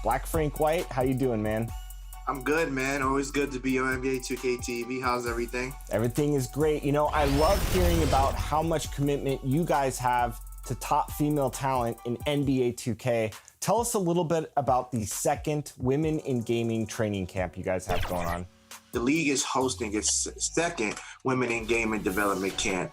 Black Frank White, how you doing, man? I'm good, man. Always good to be on NBA 2K TV. How's everything? Everything is great. You know, I love hearing about how much commitment you guys have to top female talent in NBA 2K. Tell us a little bit about the second Women in Gaming training camp you guys have going on. The league is hosting its second Women in Gaming development camp.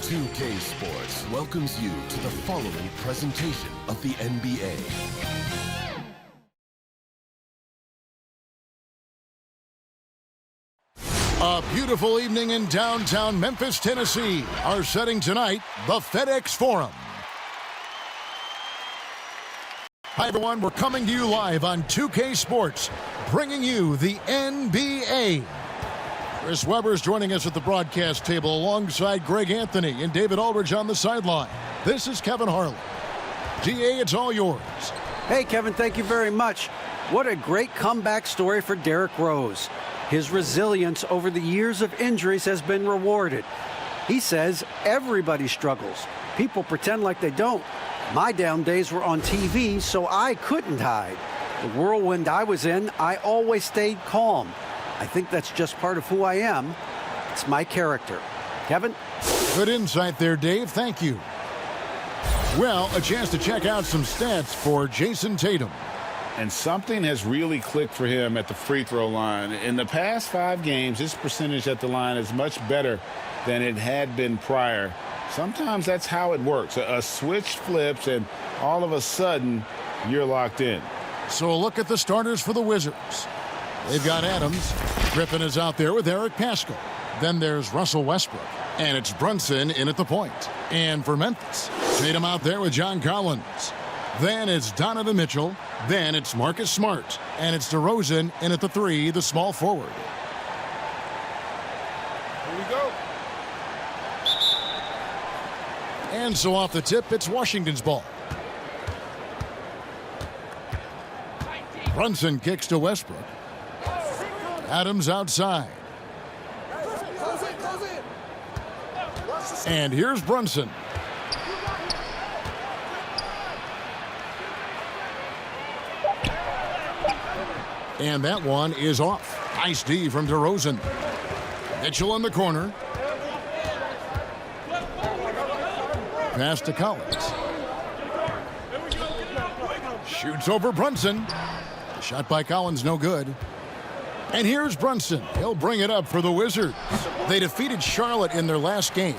2K Sports welcomes you to the following presentation of the NBA. A beautiful evening in downtown Memphis, Tennessee. Our setting tonight, the FedEx Forum. Hi, everyone. We're coming to you live on 2K Sports, bringing you the NBA. Chris Webber's joining us at the broadcast table alongside Greg Anthony and David Aldridge on the sideline. This is Kevin Harlan. GA, it's all yours. Hey, Kevin, thank you very much. What a great comeback story for Derrick Rose. His resilience over the years of injuries has been rewarded. He says everybody struggles. People pretend like they don't. My down days were on TV, so I couldn't hide. The whirlwind I was in, I always stayed calm. I think that's just part of who I am. It's my character. Kevin? Good insight there, Dave. Thank you. Well, a chance to check out some stats for Jason Tatum. And something has really clicked for him at the free throw line. In the past 5 games, his percentage at the line is much better than it had been prior. Sometimes that's how it works. A switch flips, and all of a sudden, you're locked in. So a look at the starters for the Wizards. They've got Adams. Griffin is out there with Eric Paschall. Then there's Russell Westbrook. And it's Brunson in at the point. And for Memphis, Tatum out there with John Collins. Then it's Donovan Mitchell. Then it's Marcus Smart. And it's DeRozan in at the 3, the small forward. Here we go. And so off the tip, it's Washington's ball. Brunson kicks to Westbrook. Adams outside. And here's Brunson. And that one is off. Nice D from DeRozan. Mitchell in the corner. Pass to Collins. Shoots over Brunson. Shot by Collins, no good. And here's Brunson. He'll bring it up for the Wizards. They defeated Charlotte in their last game.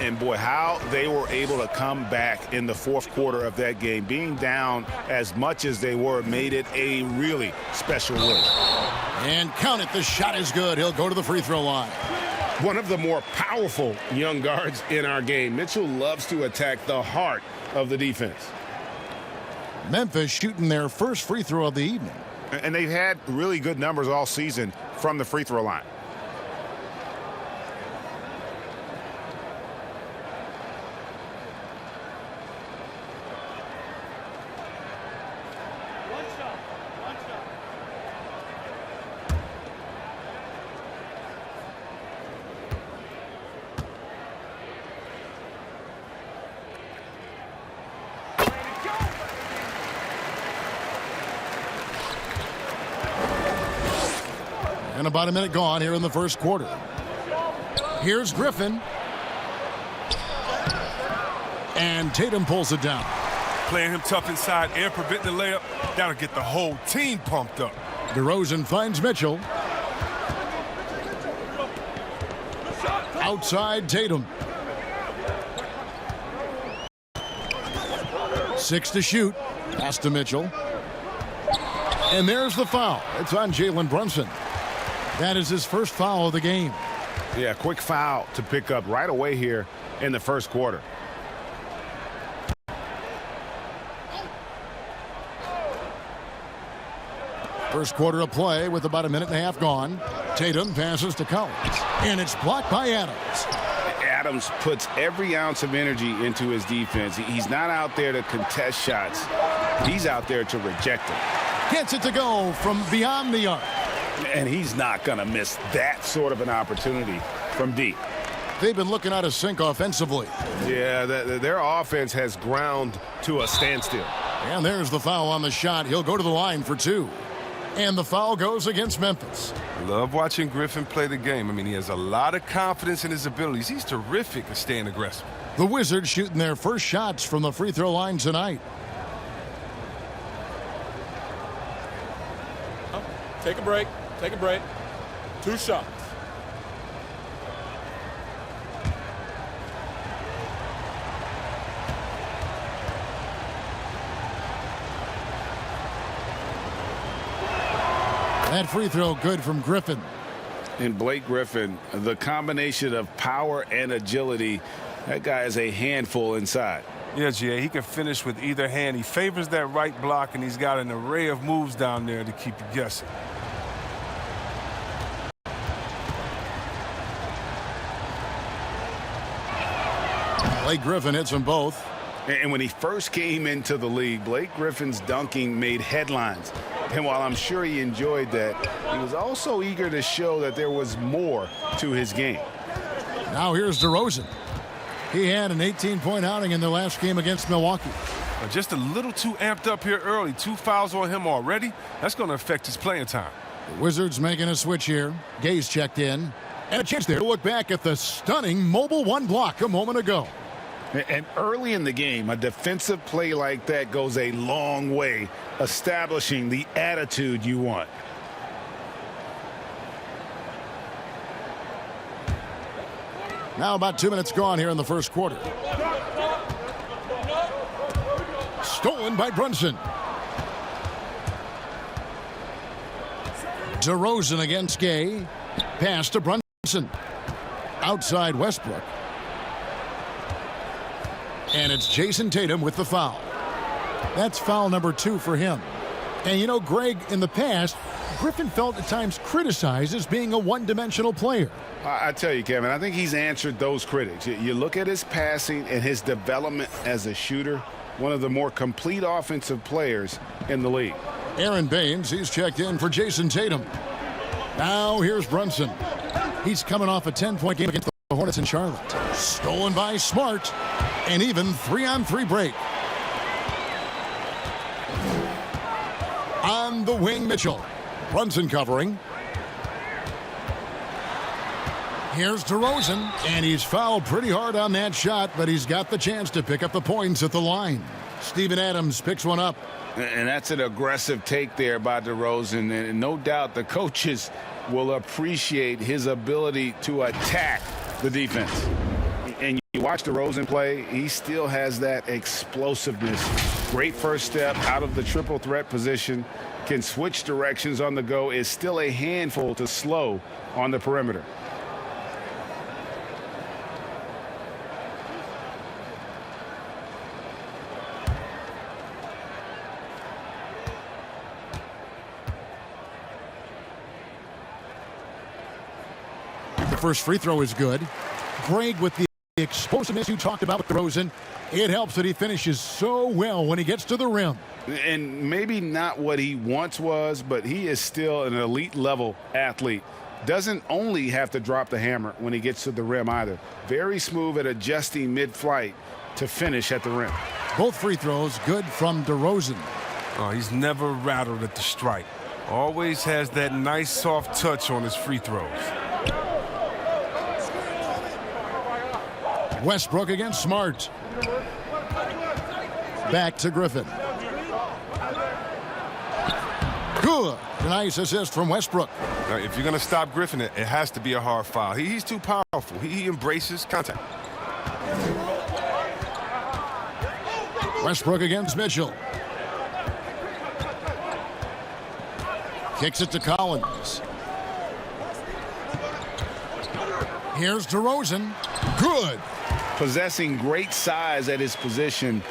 And boy, how they were able to come back in the fourth quarter of that game. Being down as much as they were made it a really special win. And count it, the shot is good. He'll go to the free throw line. One of the more powerful young guards in our game. Mitchell loves to attack the heart of the defense. Memphis shooting their first free throw of the evening. And they've had really good numbers all season from the free throw line. And about a minute gone here in the first quarter. Here's Griffin. And Tatum pulls it down. Playing him tough inside and prevent the layup. That'll get the whole team pumped up. DeRozan finds Mitchell. Outside Tatum. 6 to shoot. Pass to Mitchell. And there's the foul. It's on Jalen Brunson. That is his first foul of the game. Yeah, quick foul to pick up right away here in the first quarter. First quarter of play with about a minute and a half gone. Tatum passes to Collins. And it's blocked by Adams. Adams puts every ounce of energy into his defense. He's not out there to contest shots. He's out there to reject them. Gets it to go from beyond the arc. And he's not going to miss that sort of an opportunity from deep. They've been looking out of sync offensively. Yeah, their offense has ground to a standstill. And there's the foul on the shot. He'll go to the line for 2. And the foul goes against Memphis. Love watching Griffin play the game. I mean, he has a lot of confidence in his abilities. He's terrific at staying aggressive. The Wizards shooting their first shots from the free throw line tonight. Take a break. Take a break. 2 shots. That free throw good from Griffin. And Blake Griffin, the combination of power and agility, that guy is a handful inside. Yeah, G.A., he can finish with either hand. He favors that right block, and he's got an array of moves down there to keep you guessing. Blake Griffin hits them both. And when he first came into the league, Blake Griffin's dunking made headlines. And while I'm sure he enjoyed that, he was also eager to show that there was more to his game. Now here's DeRozan. He had an 18-point outing in their last game against Milwaukee. Just a little too amped up here early. 2 fouls on him already. That's going to affect his playing time. The Wizards making a switch here. Gay's checked in. And a chance there to look back at the stunning mobile 1 block a moment ago. And early in the game, a defensive play like that goes a long way, establishing the attitude you want. Now about 2 minutes gone here in the first quarter. Stolen by Brunson. DeRozan against Gay. Pass to Brunson. Outside Westbrook. And it's Jason Tatum with the foul. That's foul number 2 for him. And you know, Greg, in the past, Griffin felt at times criticized as being a one-dimensional player. I tell you, Kevin, I think he's answered those critics. You look at his passing and his development as a shooter, one of the more complete offensive players in the league. Aaron Baines, he's checked in for Jason Tatum. Now here's Brunson. He's coming off a 10-point game against the Hornets in Charlotte. Stolen by Smart. And even 3-on-3 break. On the wing, Mitchell. Brunson covering. Here's DeRozan, and he's fouled pretty hard on that shot, but he's got the chance to pick up the points at the line. Steven Adams picks one up. And that's an aggressive take there by DeRozan, and no doubt the coaches will appreciate his ability to attack the defense. And you watch DeRozan play, he still has that explosiveness. Great first step out of the triple threat position. Can switch directions on the go. Is still a handful to slow on the perimeter. The first free throw is good. Greg, with the explosiveness you talked about with DeRozan, it helps that he finishes so well when he gets to the rim. And maybe not what he once was, but he is still an elite level athlete. Doesn't only have to drop the hammer when he gets to the rim either. Very smooth at adjusting mid-flight to finish at the rim. Both free throws good from DeRozan. Oh, he's never rattled at the strike. Always has that nice soft touch on his free throws. Westbrook against Smart. Back to Griffin. Good. Nice assist from Westbrook. Now, if you're going to stop Griffin, it has to be a hard foul. He's too powerful. He embraces contact. Westbrook against Mitchell. Kicks it to Collins. Here's DeRozan. Good. Possessing great size at his position,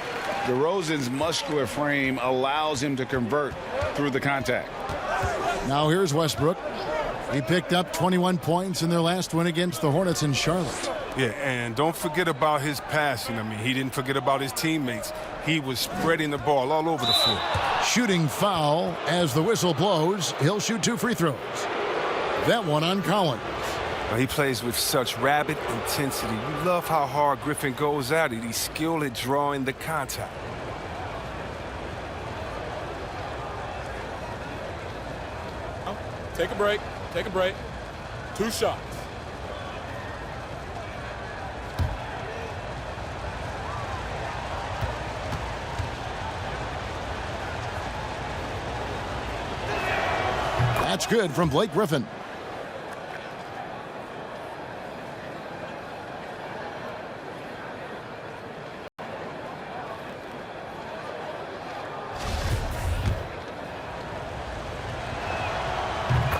DeRozan's muscular frame allows him to convert through the contact. Now here's Westbrook. He picked up 21 points in their last win against the Hornets in Charlotte. Yeah, and don't forget about his passing. I mean, he didn't forget about his teammates. He was spreading the ball all over the floor. Shooting foul as the whistle blows. He'll shoot 2 free throws. That one on Collins. He plays with such rabid intensity. You love how hard Griffin goes at it. He's skilled at drawing the contact. Take a break. Take a break. 2 shots. That's good from Blake Griffin.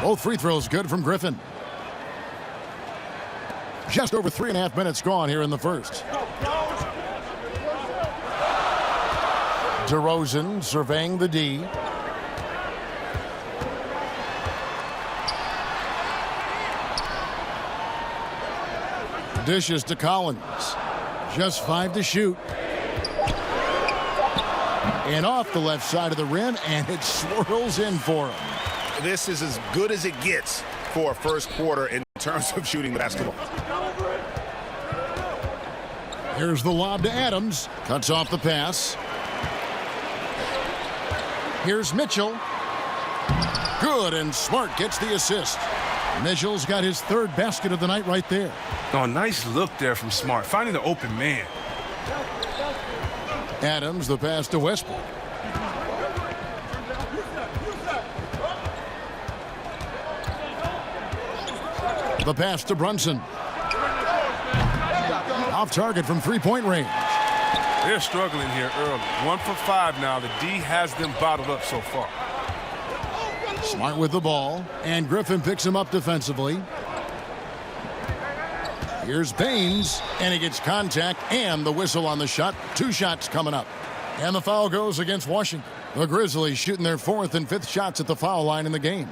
Both free throws good from Griffin. Just over 3.5 minutes gone here in the first. DeRozan surveying the D. Dishes to Collins. Just 5 to shoot. And off the left side of the rim, and it swirls in for him. This is as good as it gets for a first quarter in terms of shooting the basketball. Here's the lob to Adams. Cuts off the pass. Here's Mitchell. Good, and Smart gets the assist. Mitchell's got his 3rd basket of the night right there. Oh, nice look there from Smart, finding the open man. Adams, the pass to Westbrook. The pass to Brunson. Off target from 3-point range. They're struggling here early. 1 for 5 now. The D has them bottled up so far. Smart with the ball, and Griffin picks him up defensively. Here's Baines, and he gets contact and the whistle on the shot. 2 shots coming up. And the foul goes against Washington. The Grizzlies shooting their 4th and 5th shots at the foul line in the game.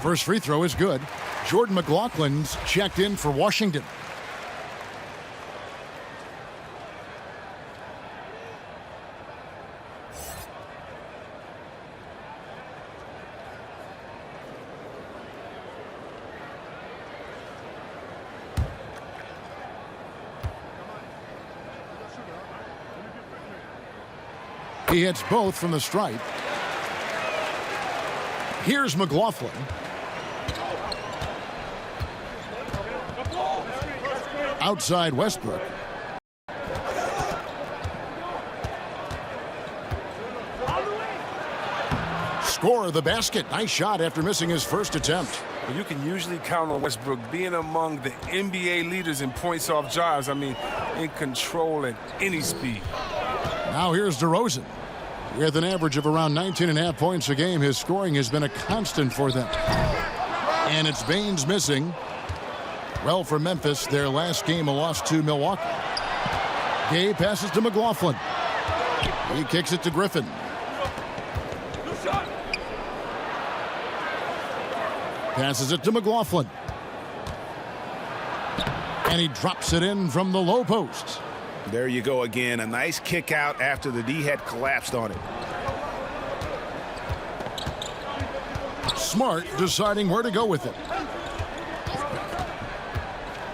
First free throw is good. Jordan McLaughlin's checked in for Washington. He hits both from the stripe. Here's McLaughlin. Outside Westbrook. Score the basket. Nice shot after missing his first attempt. Well, you can usually count on Westbrook being among the NBA leaders in points off drives. I mean, in control at any speed. Now here's DeRozan. With an average of around 19.5 points a game, his scoring has been a constant for them. And it's Baines missing. Well, for Memphis, their last game a loss to Milwaukee. Gay passes to McLaughlin. He kicks it to Griffin. Passes it to McLaughlin. And he drops it in from the low post. There you go again. A nice kick out after the D had collapsed on it. Smart deciding where to go with it.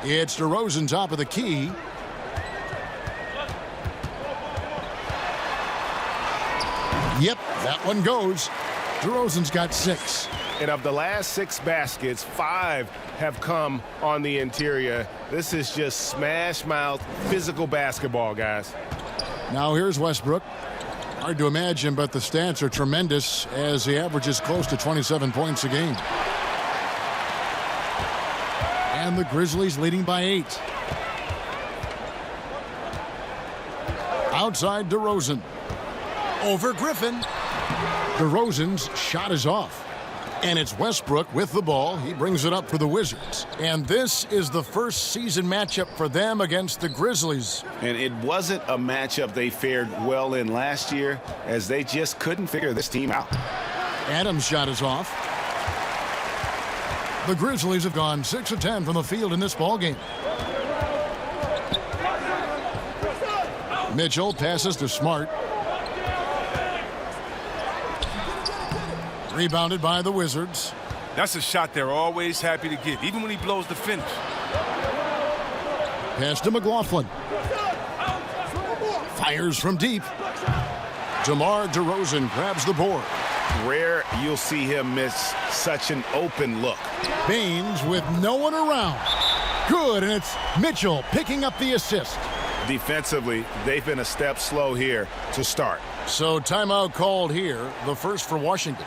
It's DeRozan top of the key. Yep, that one goes. DeRozan's got 6. And of the last 6 baskets, 5 have come on the interior. This is just smash mouth physical basketball, guys. Now here's Westbrook. Hard to imagine, but the stats are tremendous as he averages close to 27 points a game. And the Grizzlies leading by 8. Outside DeRozan. Over Griffin. DeRozan's shot is off. And it's Westbrook with the ball. He brings it up for the Wizards. And this is the first season matchup for them against the Grizzlies. And it wasn't a matchup they fared well in last year, as they just couldn't figure this team out. Adams' shot is off. The Grizzlies have gone 6 of 10 from the field in this ballgame. Mitchell passes to Smart. Rebounded by the Wizards. That's a shot they're always happy to get, even when he blows the finish. Pass to McLaughlin. Fires from deep. DeMar DeRozan grabs the board. Rare you'll see him miss such an open look. Baines with no one around. Good, and it's Mitchell picking up the assist. Defensively, they've been a step slow here to start. So timeout called here, the first for Washington.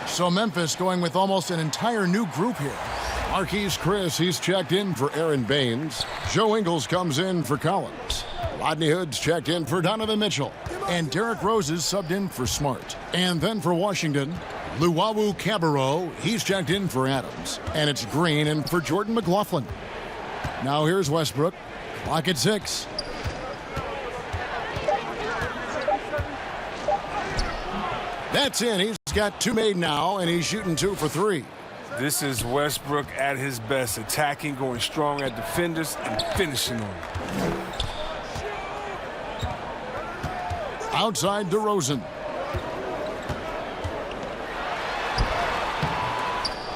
So Memphis going with almost an entire new group here. Marquise Chris, he's checked in for Aaron Baines. Joe Ingles comes in for Collins. Rodney Hood's checked in for Donovan Mitchell. And Derrick Rose is subbed in for Smart. And then for Washington, Luwawu Cabarrot, he's checked in for Adams. And it's Green in for Jordan McLaughlin. Now here's Westbrook. Clock at 6. That's in. He's got 2 made now, and he's shooting 2 for 3. This is Westbrook at his best, attacking, going strong at defenders, and finishing on them. Outside DeRozan.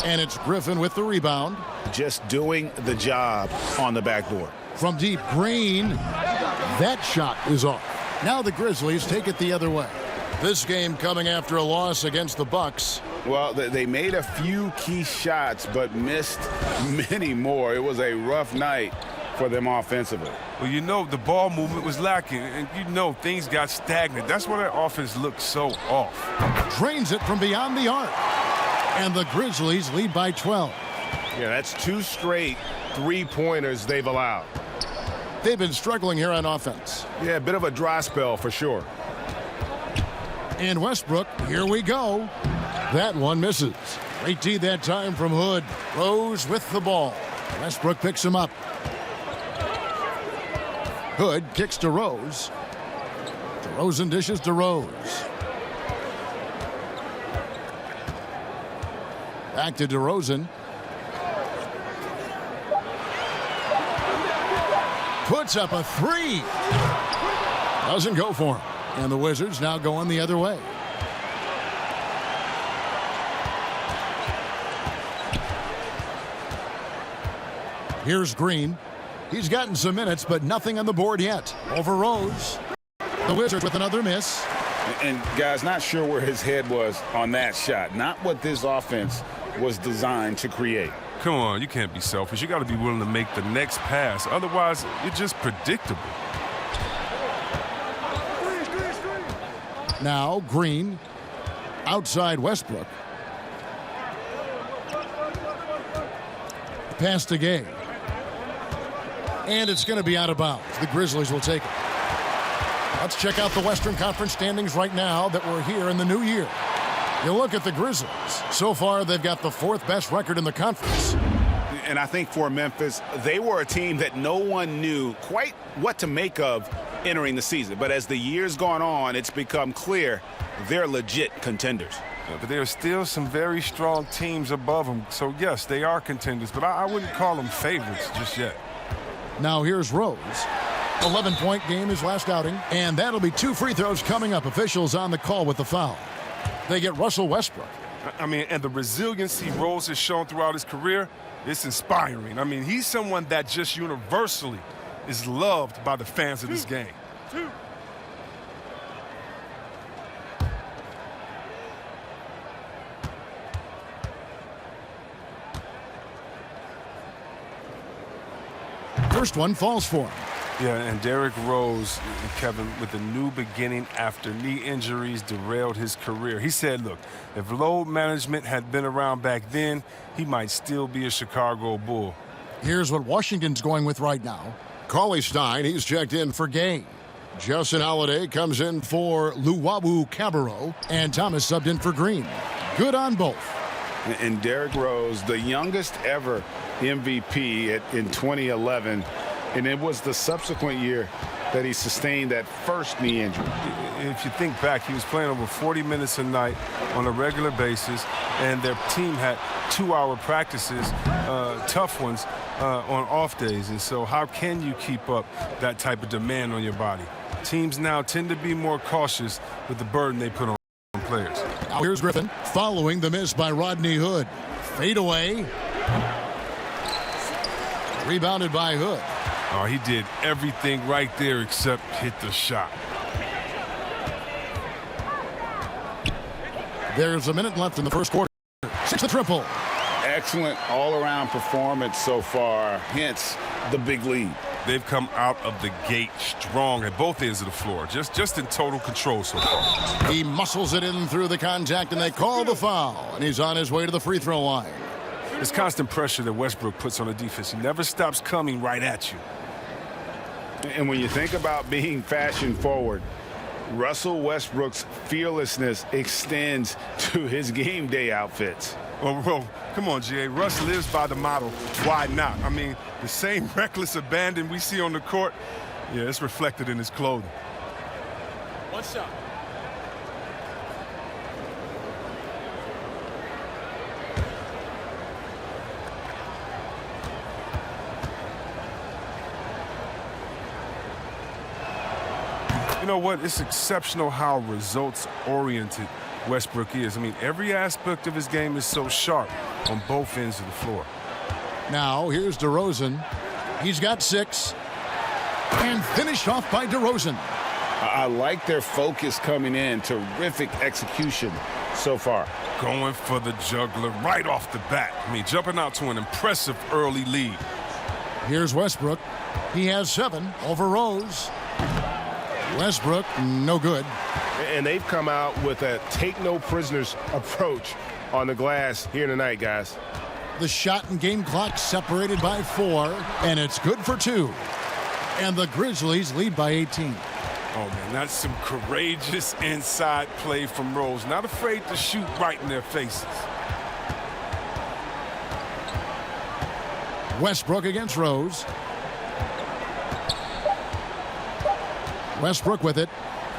And it's Griffin with the rebound. Just doing the job on the backboard. From deep, Green. That shot is off. Now the Grizzlies take it the other way. This game coming after a loss against the Bucks. Well, they made a few key shots, but missed many more. It was a rough night for them offensively. Well, you know, the ball movement was lacking, and you know things got stagnant. That's why their offense looked so off. Drains it from beyond the arc. And the Grizzlies lead by 12. Yeah, that's 2 straight 3-pointers they've allowed. They've been struggling here on offense. Yeah, a bit of a dry spell for sure. And Westbrook, here we go. That one misses. Great D that time from Hood. Rose with the ball. Westbrook picks him up. Hood kicks to Rose. DeRozan dishes to Rose. Back to DeRozan. Puts up a 3. Doesn't go for him. And the Wizards now going the other way. Here's Green. He's gotten some minutes, but nothing on the board yet. Over Rose. The Wizards with another miss. And, guys, not sure where his head was on that shot. Not what this offense was designed to create. Come on, you can't be selfish. You got to be willing to make the next pass. Otherwise, you're just predictable. Now Green. Outside Westbrook. Pass to Gay. And it's going to be out of bounds. The Grizzlies will take it. Let's check out the Western Conference standings right now that we're here in the new year. You look at the Grizzlies. So far, they've got the 4th best record in the conference. And I think for Memphis, they were a team that no one knew quite what to make of entering the season. But as the year's gone on, it's become clear they're legit contenders. Yeah, but there are still some very strong teams above them. So, yes, they are contenders, but I wouldn't call them favorites just yet. Now here's Rose. 11-point game his last outing. And that'll be 2 free throws coming up. Officials on the call with the foul. They get Russell Westbrook. I mean, and the resiliency Rose has shown throughout his career, it's inspiring. I mean, he's someone that just universally is loved by the fans of this game. First one falls for him. Yeah, and Derrick Rose, Kevin, with a new beginning after knee injuries derailed his career. He said, look, if load management had been around back then, he might still be a Chicago Bull. Here's what Washington's going with right now. Cauley Stein, he's checked in for Gay. Justin Holiday comes in for Luwawu Cabarrot, and Thomas subbed in for Green. Good on both. And Derrick Rose, the youngest ever MVP in 2011, And it was the subsequent year that he sustained that first knee injury. If you think back, he was playing over 40 minutes a night on a regular basis, and their team had 2-hour practices, tough ones, on off days. And so how can you keep up that type of demand on your body? Teams now tend to be more cautious with the burden they put on players. Now here's Griffin following the miss by Rodney Hood. Fade away. Rebounded by Hood. Oh, he did everything right there except hit the shot. There's a minute left in the first quarter. 6 the triple. Excellent all-around performance so far, hence the big lead. They've come out of the gate strong at both ends of the floor, just in total control so far. He muscles it in through the contact, and they call the foul, and he's on his way to the free throw line. It's constant pressure that Westbrook puts on the defense. He never stops coming right at you. And when you think about being fashion forward, Russell Westbrook's fearlessness extends to his game day outfits. Well, come on, G.A. Russ lives by the motto, why not? I mean, the same reckless abandon we see on the court, yeah, it's reflected in his clothing. One shot. You know what? It's exceptional how results-oriented Westbrook is. I mean, every aspect of his game is so sharp on both ends of the floor. Now, here's DeRozan. He's got 6. And finished off by DeRozan. I like their focus coming in. Terrific execution so far. Going for the juggler right off the bat. I mean, jumping out to an impressive early lead. Here's Westbrook. He has 7 over Rose. Westbrook, no good. And they've come out with a take-no-prisoners approach on the glass here tonight, guys. The shot and game clock separated by 4, and it's good for 2. And the Grizzlies lead by 18. Oh, man, that's some courageous inside play from Rose. Not afraid to shoot right in their faces. Westbrook against Rose. Westbrook with it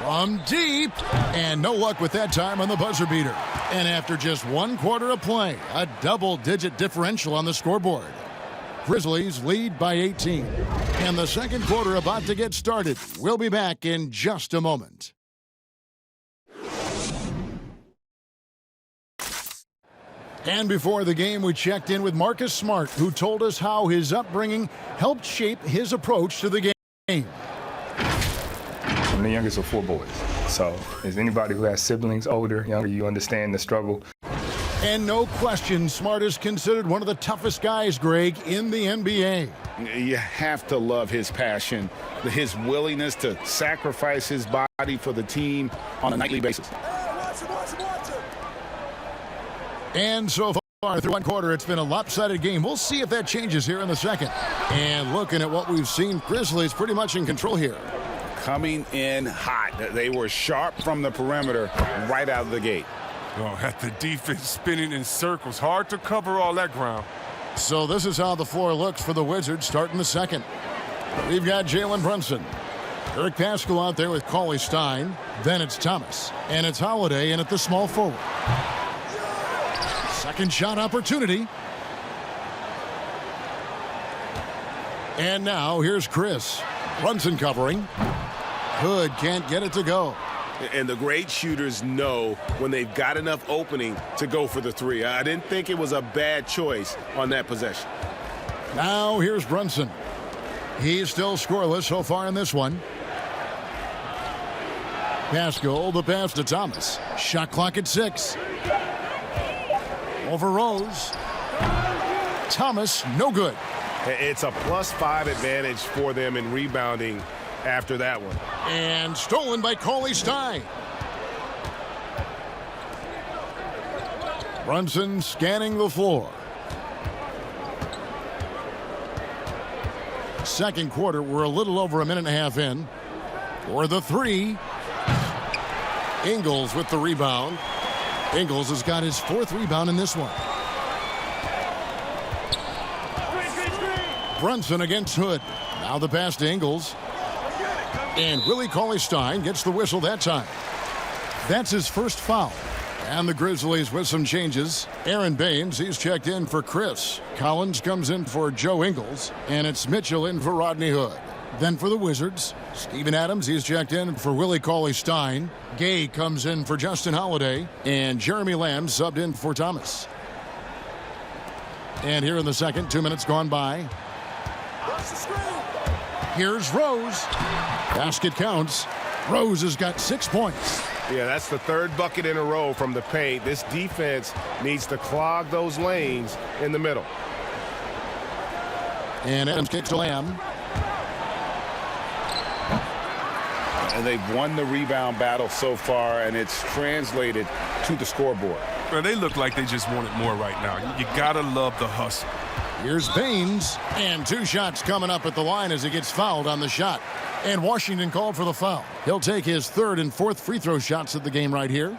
from deep, and no luck with that time on the buzzer beater. And after just 1 quarter of play, a double-digit differential on the scoreboard. Grizzlies lead by 18. And the second quarter about to get started. We'll be back in just a moment. And before the game, we checked in with Marcus Smart, who told us how his upbringing helped shape his approach to the game. I'm the youngest of 4 boys. So as anybody who has siblings, older, younger, you understand the struggle. And no question, Smart is considered one of the toughest guys, Greg, in the NBA. You have to love his passion, his willingness to sacrifice his body for the team on a nightly basis. And so far through 1 quarter, it's been a lopsided game. We'll see if that changes here in the second. And looking at what we've seen, Grizzlies pretty much in control here. Coming in hot. They were sharp from the perimeter right out of the gate. Oh, at the defense spinning in circles. Hard to cover all that ground. So this is how the floor looks for the Wizards starting the second. We've got Jalen Brunson. Eric Paschall out there with Cauley Stein. Then it's Thomas. And it's Holiday in at the small forward. Second shot opportunity. And now here's Chris. Brunson covering. Hood can't get it to go. And the great shooters know when they've got enough opening to go for the 3. I didn't think it was a bad choice on that possession. Now here's Brunson. He's still scoreless so far in this one. Paschall, the pass to Thomas. Shot clock at 6. Over Rose. Thomas, no good. It's a +5 advantage for them in rebounding after that one. And stolen by Cauley Stein. Brunson scanning the floor. Second quarter, we're a little over a minute and a half in. For the 3. Ingles with the rebound. Ingles has got his 4th rebound in this one. Brunson against Hood. Now the pass to Ingles. And Willie Cauley-Stein gets the whistle that time. That's his first foul. And the Grizzlies with some changes. Aaron Baines, he's checked in for Chris. Collins comes in for Joe Ingles. And it's Mitchell in for Rodney Hood. Then for the Wizards, Steven Adams, he's checked in for Willie Cauley-Stein. Gay comes in for Justin Holiday. And Jeremy Lamb subbed in for Thomas. And here in the second, 2 minutes gone by. Here's Rose. Basket counts. Rose has got 6 points. Yeah, that's the third bucket in a row from the paint. This defense needs to clog those lanes in the middle. And Adams kicks to Lamb. And they've won the rebound battle so far, and it's translated to the scoreboard. Well, they look like they just want it more right now. You gotta love the hustle. Here's Baines, and 2 shots coming up at the line as he gets fouled on the shot. And Washington called for the foul. He'll take his 3rd and 4th free throw shots of the game right here.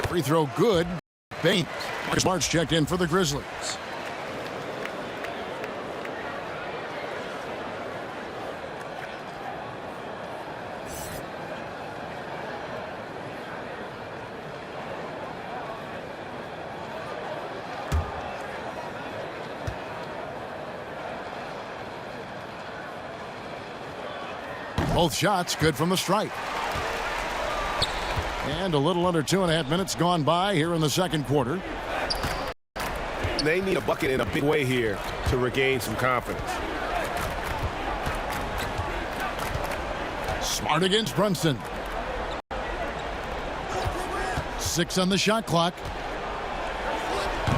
Free throw good. Baines. Marcus Smart's checked in for the Grizzlies. Both shots good from the stripe. And a little under 2.5 minutes gone by here in the second quarter. They need a bucket in a big way here to regain some confidence. Smart against Brunson. 6 on the shot clock.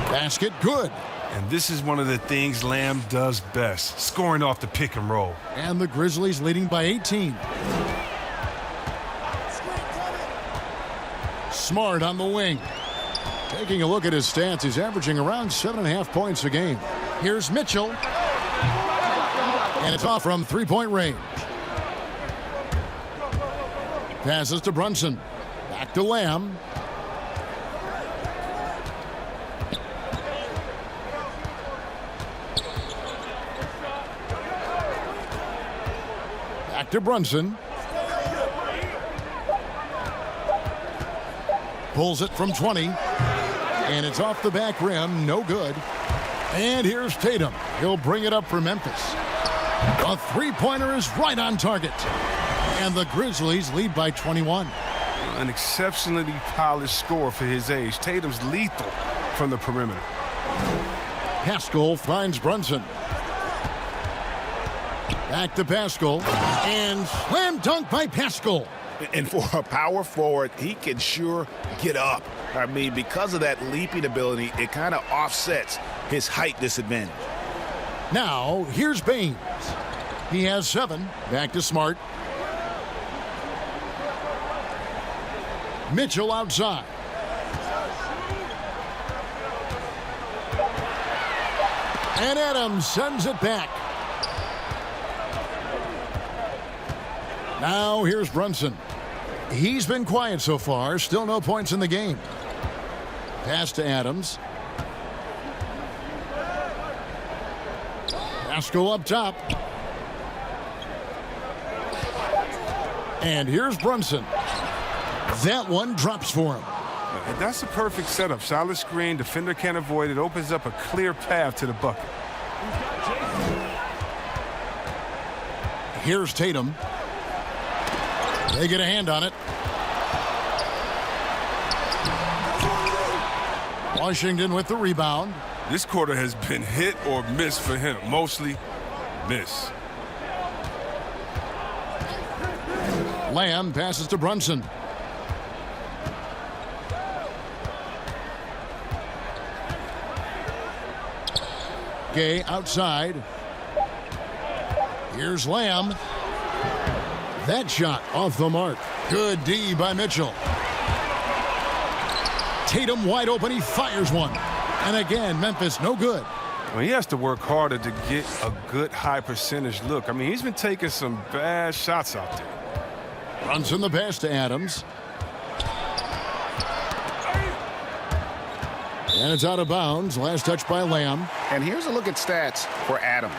Basket good. And this is one of the things Lamb does best, scoring off the pick and roll. And the Grizzlies leading by 18. Smart on the wing. Taking a look at his stats, he's averaging around 7.5 points a game. Here's Mitchell. And it's off from 3-point range. Passes to Brunson. Back to Lamb. Back to Brunson. Pulls it from 20. And it's off the back rim. No good. And here's Tatum. He'll bring it up for Memphis. A three-pointer is right on target. And the Grizzlies lead by 21. An exceptionally polished scorer for his age. Tatum's lethal from the perimeter. Pascal finds Brunson. Back to Pascal. And slam dunk by Pascal. And for a power forward, he can sure get up. I mean, because of that leaping ability, it kind of offsets his height disadvantage. Now, here's Baines. He has 7. Back to Smart. Mitchell outside. And Adams sends it back. Now here's Brunson. He's been quiet so far. Still no points in the game. Pass to Adams. Pascal up top. And here's Brunson. That one drops for him. And that's a perfect setup. Solid screen. Defender can't avoid it. Opens up a clear path to the bucket. Here's Tatum. They get a hand on it. Washington with the rebound. This quarter has been hit or miss for him. Mostly miss. Lamb passes to Brunson. Gay outside. Here's Lamb. That shot off the mark. Good D by Mitchell. Tatum wide open. He fires one. And again, Memphis no good. Well, he has to work harder to get a good high percentage look. I mean, he's been taking some bad shots out there. Brunson the pass to Adams. And it's out of bounds. Last touch by Lamb. And here's a look at stats for Adams.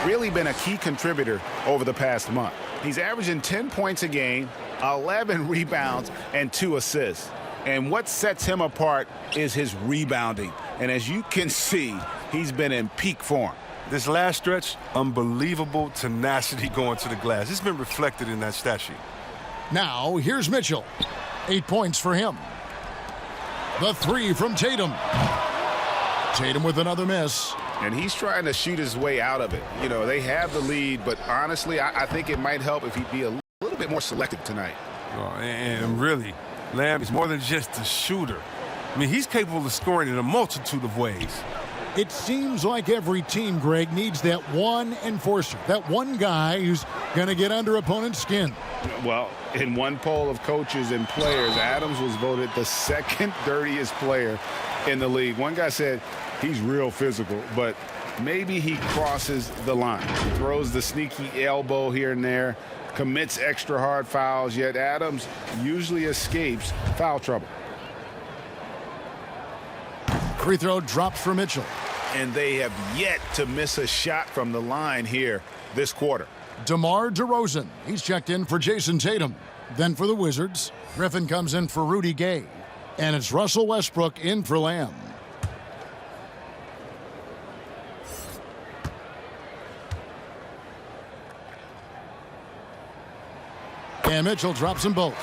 Really been a key contributor over the past month. He's averaging 10 points a game, 11 rebounds, and 2 assists. And what sets him apart is his rebounding. And as you can see, he's been in peak form. This last stretch, unbelievable tenacity going to the glass. It's been reflected in that stat sheet. Now, here's Mitchell. 8 points for him. The three from Tatum. Tatum with another miss. And he's trying to shoot his way out of it. You know, they have the lead, but honestly, I think it might help if he'd be a little bit more selective tonight. And really, Lamb is more than just a shooter. I mean, he's capable of scoring in a multitude of ways. It seems like every team, Greg, needs that one enforcer, that one guy who's going to get under opponent's skin. Well, in one poll of coaches and players, Adams was voted the second dirtiest player in the league. One guy said he's real physical, but maybe he crosses the line. Throws the sneaky elbow here and there, commits extra hard fouls, yet Adams usually escapes foul trouble. Free throw drops for Mitchell. And they have yet to miss a shot from the line here this quarter. DeMar DeRozan. He's checked in for Jason Tatum. Then for the Wizards, Griffin comes in for Rudy Gay. And it's Russell Westbrook in for Lamb. And Mitchell drops them both.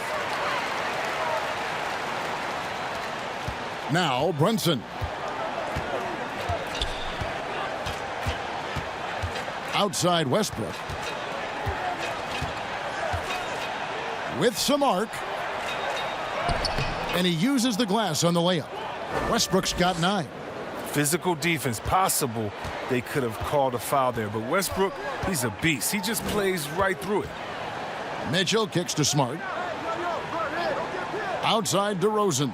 Now Brunson. Outside Westbrook. With some arc. And he uses the glass on the layup. Westbrook's got 9. Physical defense, possible they could have called a foul there. But Westbrook, he's a beast. He just plays right through it. Mitchell kicks to Smart. Outside DeRozan.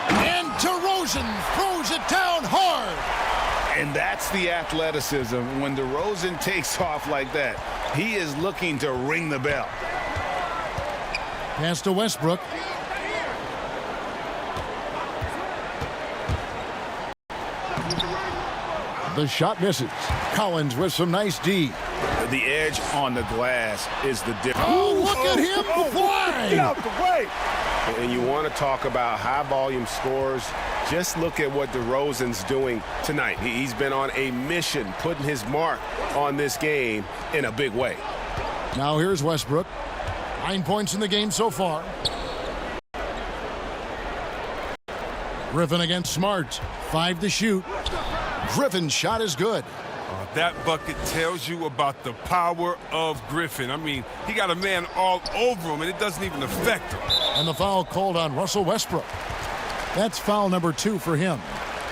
And DeRozan throws it down hard. And that's the athleticism. When DeRozan takes off like that, he is looking to ring the bell. Pass to Westbrook. The shot misses. Collins with some nice D. The edge on the glass is the difference. Oh, look at him fly! Get out the way! And you want to talk about high-volume scores, just look at what DeRozan's doing tonight. He's been on a mission, putting his mark on this game in a big way. Now here's Westbrook. 9 points in the game so far. Griffin against Smart. 5 to shoot. Griffin's shot is good. That bucket tells you about the power of Griffin. I mean, he got a man all over him, and it doesn't even affect him. And the foul called on Russell Westbrook. That's foul number 2 for him.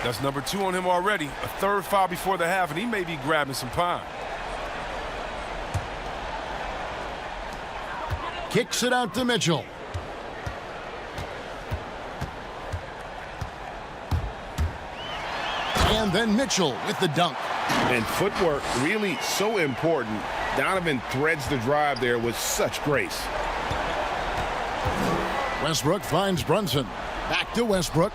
That's number 2 on him already. A third foul before the half, and he may be grabbing some pine. Kicks it out to Mitchell. And then Mitchell with the dunk. And footwork really so important. Donovan threads the drive there with such grace. Westbrook finds Brunson. Back to Westbrook.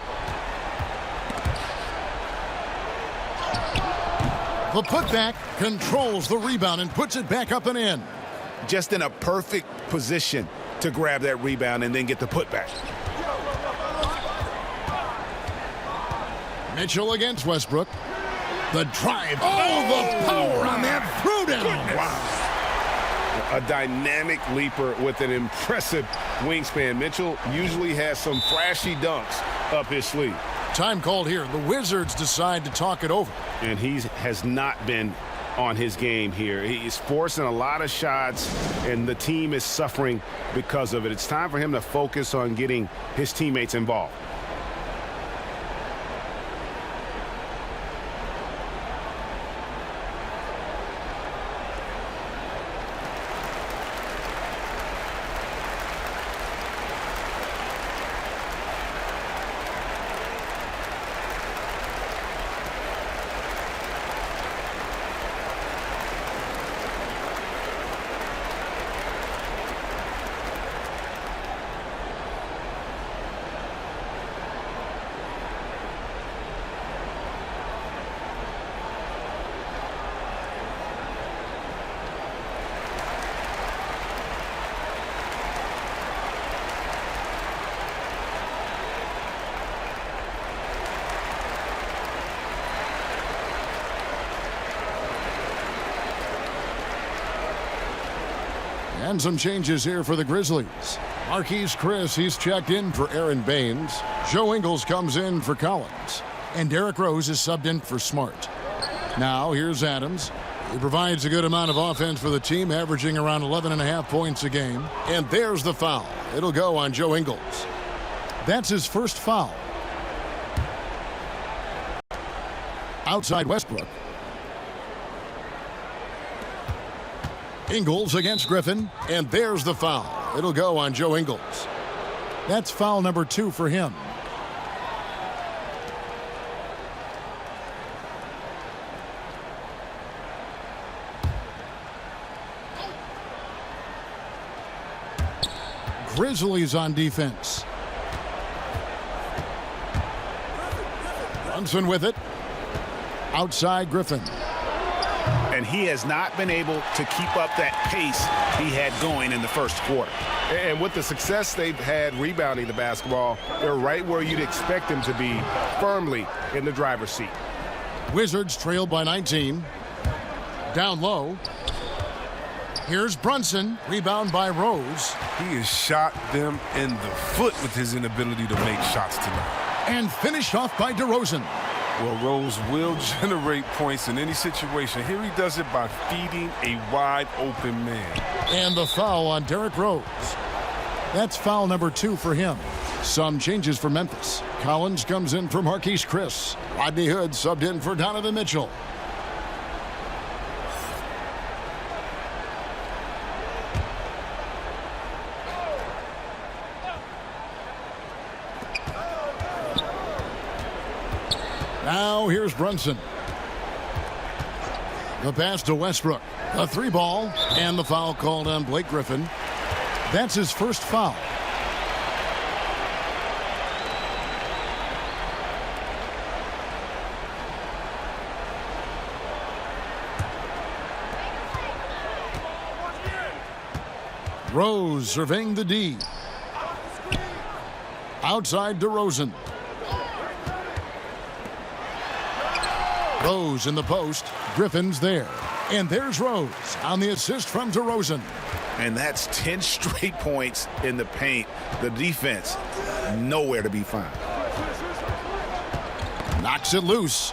The putback controls the rebound and puts it back up and in. Just in a perfect position to grab that rebound and then get the putback. Mitchell against Westbrook. The drive. Oh, the power on that throwdown. Wow. A dynamic leaper with an impressive wingspan. Mitchell usually has some flashy dunks up his sleeve. Time called here. The Wizards decide to talk it over. And he has not been on his game here. He's forcing a lot of shots, and the team is suffering because of it. It's time for him to focus on getting his teammates involved. And some changes here for the Grizzlies. Marquise Chris, he's checked in for Aaron Baines. Joe Ingles comes in for Collins. And Derrick Rose is subbed in for Smart. Now, here's Adams. He provides a good amount of offense for the team, averaging around 11.5 points a game. And there's the foul. It'll go on Joe Ingles. That's his first foul. Outside Westbrook. Ingles against Griffin, and there's the foul. It'll go on Joe Ingles. That's foul number 2 for him. Grizzlies on defense. Brunson with it. Outside Griffin. And he has not been able to keep up that pace he had going in the first quarter. And with the success they've had rebounding the basketball, they're right where you'd expect them to be, firmly in the driver's seat. Wizards trailed by 19. Down low. Here's Brunson. Rebound by Rose. He has shot them in the foot with his inability to make shots tonight. And finished off by DeRozan. Well, Rose will generate points in any situation. Here he does it by feeding a wide open man. And the foul on Derrick Rose. That's foul number 2 for him. Some changes for Memphis. Collins comes in for Marquise Chris. Rodney Hood subbed in for Donovan Mitchell. Now here's Brunson. The pass to Westbrook. A 3-ball. And the foul called on Blake Griffin. That's his first foul. Rose surveying the D. Outside DeRozan. Rose in the post. Griffin's there. And there's Rose on the assist from DeRozan. And that's 10 straight points in the paint. The defense, nowhere to be found. Knocks it loose.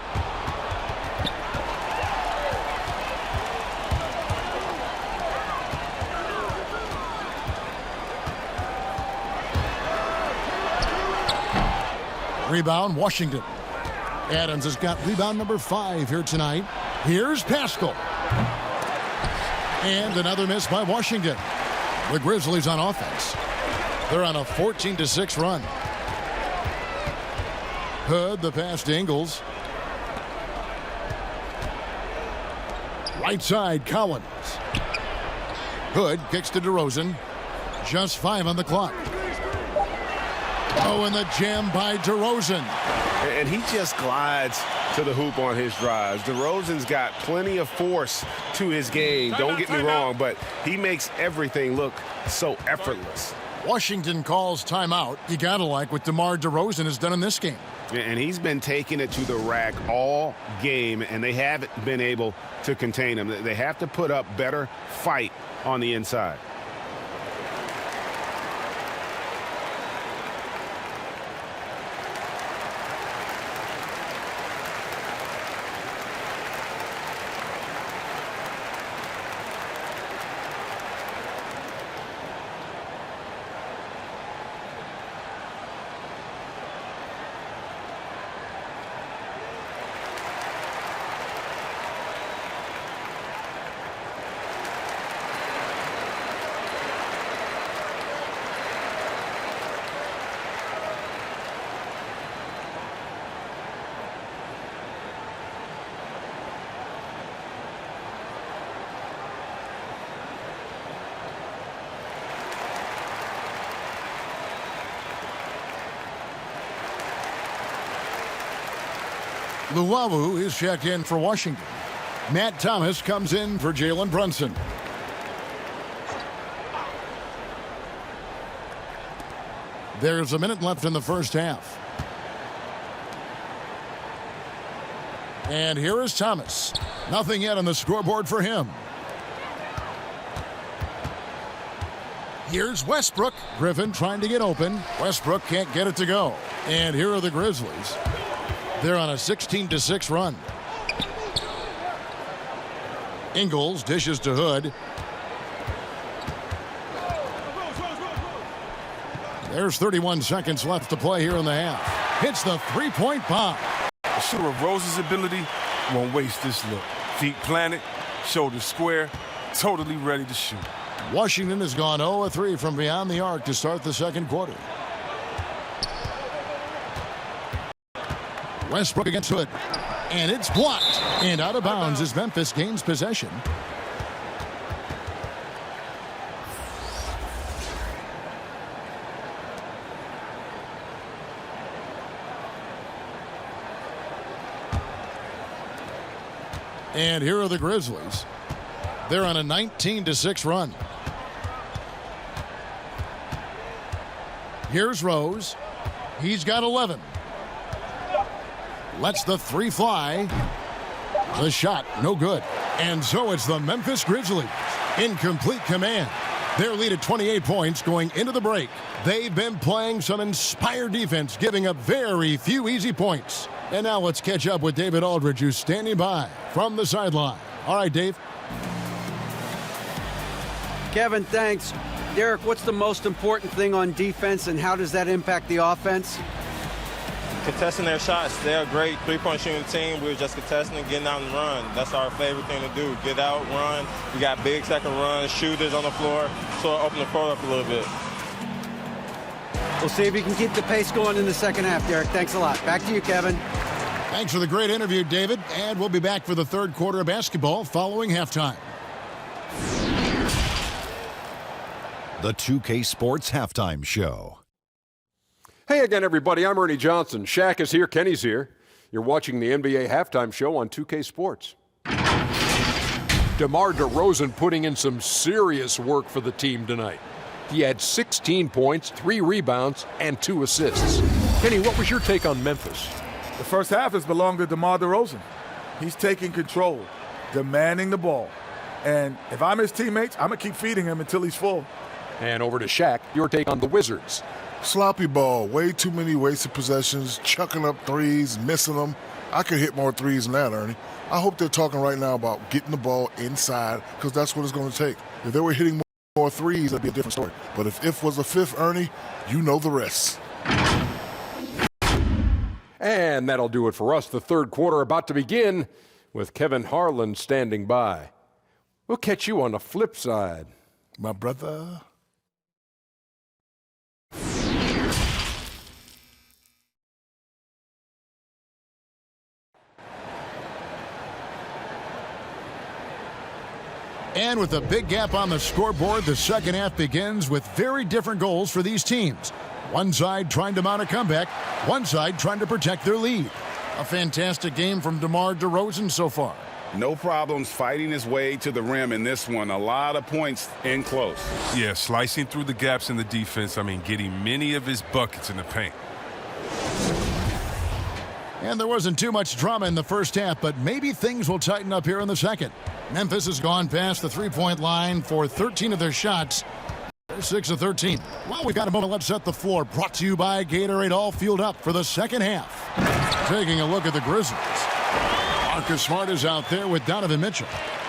Rebound, Washington. Adams has got rebound number 5 here tonight. Here's Pascal. And another miss by Washington. The Grizzlies on offense. They're on a 14-6 run. Hood, the pass to Ingles. Right side, Collins. Hood kicks to DeRozan. Just 5 on the clock. Oh, and the jam by DeRozan. And he just glides to the hoop on his drives. DeRozan's got plenty of force to his game. Don't get me wrong, but he makes everything look so effortless. Washington calls timeout. You gotta like what DeMar DeRozan has done in this game. And he's been taking it to the rack all game, and they haven't been able to contain him. They have to put up better fight on the inside. Luwawu is checked in for Washington. Matt Thomas comes in for Jalen Brunson. There's a minute left in the first half. And here is Thomas. Nothing yet on the scoreboard for him. Here's Westbrook. Griffin trying to get open. Westbrook can't get it to go. And here are the Grizzlies. They're on a 16-6 run. Ingles dishes to Hood. There's 31 seconds left to play here in the half. Hits the three-point bomb. The shooter of Rose's ability won't waste this look. Feet planted, shoulders square, totally ready to shoot. Washington has gone 0-3 from beyond the arc to start the second quarter. Westbrook against Hood. And it's blocked. And out of bounds as Memphis gains possession. And here are the Grizzlies. They're on a 19-6 run. Here's Rose. He's got 11. Lets the three fly. The shot, no good. And so it's the Memphis Grizzlies in complete command. Their lead at 28 points going into the break. They've been playing some inspired defense, giving up very few easy points. And now let's catch up with David Aldridge, who's standing by from the sideline. All right, Dave. Kevin, thanks. Derek, what's the most important thing on defense, and how does that impact the offense? Contesting their shots. They're a great three-point shooting team. We're just contesting and getting out and run. That's our favorite thing to do. Get out, run. We got big second runs, shooters on the floor, so open the floor up a little bit. We'll see if you can keep the pace going in the second half, Derek. Thanks a lot. Back to you, Kevin. Thanks for the great interview, David. And we'll be back for the third quarter of basketball following halftime. The 2K Sports Halftime Show. Hey again, everybody. I'm Ernie Johnson. Shaq is here. Kenny's here. You're watching the NBA Halftime Show on 2K Sports. DeMar DeRozan putting in some serious work for the team tonight. He had 16 points, 3 rebounds, and 2 assists. Kenny, what was your take on Memphis? The first half has belonged to DeMar DeRozan. He's taking control, demanding the ball. And if I'm his teammates, I'm going to keep feeding him until he's full. And over to Shaq, your take on the Wizards. Sloppy ball, way too many wasted possessions, chucking up threes, missing them. I could hit more threes than that, Ernie. I hope they're talking right now about getting the ball inside, because that's what it's going to take. If they were hitting more threes, that'd be a different story. But if was a fifth, Ernie, you know the rest. And that'll do it for us. The third quarter about to begin with Kevin Harlan standing by. We'll catch you on the flip side. My brother. And with a big gap on the scoreboard, the second half begins with very different goals for these teams. One side trying to mount a comeback, one side trying to protect their lead. A fantastic game from DeMar DeRozan so far. No problems fighting his way to the rim in this one. A lot of points in close. Yeah, slicing through the gaps in the defense. Getting many of his buckets in the paint. And there wasn't too much drama in the first half, but maybe things will tighten up here in the second. Memphis has gone past the three-point line for 13 of their shots. They're 6 of 13. Well, we've got a moment. Let's set the floor. Brought to you by Gatorade, all fueled up for the second half. Taking a look at the Grizzlies. Marcus Smart is out there with Donovan Mitchell.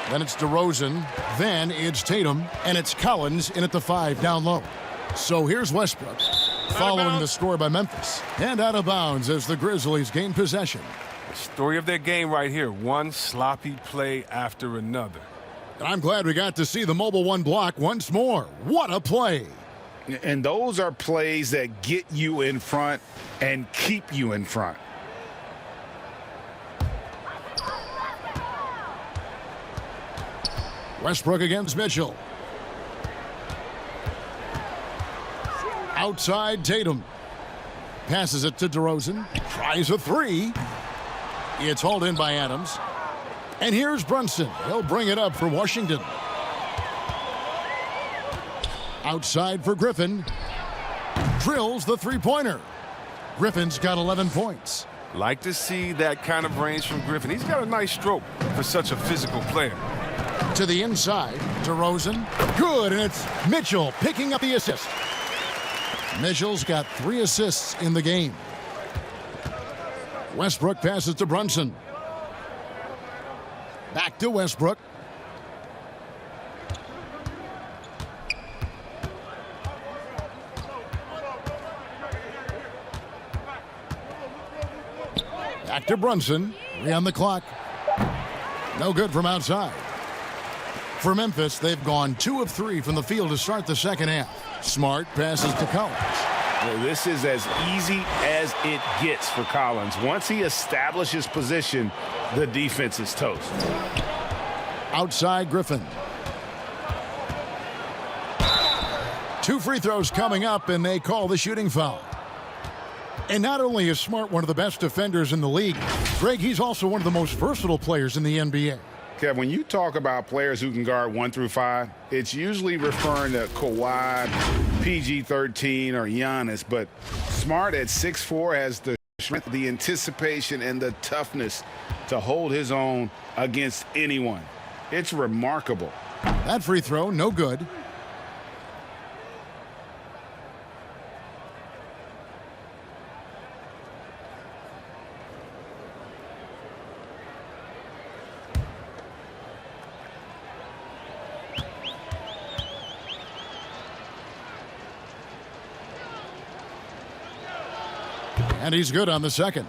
Then it's DeRozan. Then it's Tatum. And it's Collins in at the 5 down low. So here's Westbrook, following the score by Memphis. And out of bounds as the Grizzlies gain possession. The story of their game right here. One sloppy play after another. And I'm glad we got to see the mobile one block once more. What a play. And those are plays that get you in front and keep you in front. Westbrook against Mitchell. Outside Tatum. Passes it to DeRozan. Tries a 3. It's hauled in by Adams. And here's Brunson. He'll bring it up for Washington. Outside for Griffin. Drills the three-pointer. Griffin's got 11 points. Like to see that kind of range from Griffin. He's got a nice stroke for such a physical player. To the inside, DeRozan. Good, and it's Mitchell picking up the assist. Mitchell's got 3 assists in the game. Westbrook passes to Brunson. Back to Westbrook. Back to Brunson. 3 on the clock. No good from outside. For Memphis, they've gone 2 of 3 from the field to start the second half. Smart passes to Collins. Well, this is as easy as it gets for Collins. Once he establishes position, the defense is toast. Outside Griffin. 2 free throws coming up, and they call the shooting foul. And not only is Smart one of the best defenders in the league, Greg, he's also one of the most versatile players in the NBA. Kev, when you talk about players who can guard 1 through 5, it's usually referring to Kawhi, PG-13, or Giannis. But Smart at 6'4" has the strength, the anticipation, and the toughness to hold his own against anyone. It's remarkable. That free throw, no good. And he's good on the second.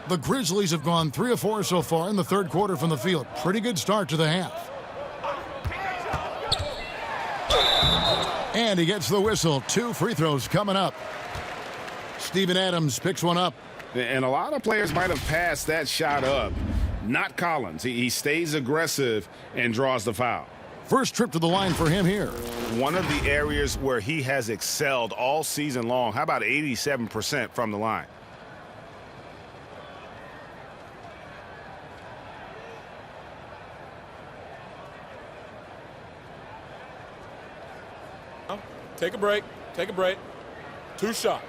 The Grizzlies have gone 3 of 4 so far in the third quarter from the field. Pretty good start to the half. And he gets the whistle. 2 free throws coming up. Steven Adams picks one up. And a lot of players might have passed that shot up. Not Collins. He stays aggressive and draws the foul. First trip to the line for him here. One of the areas where he has excelled all season long. How about 87% from the line? Take a break. Take a break. 2 shots.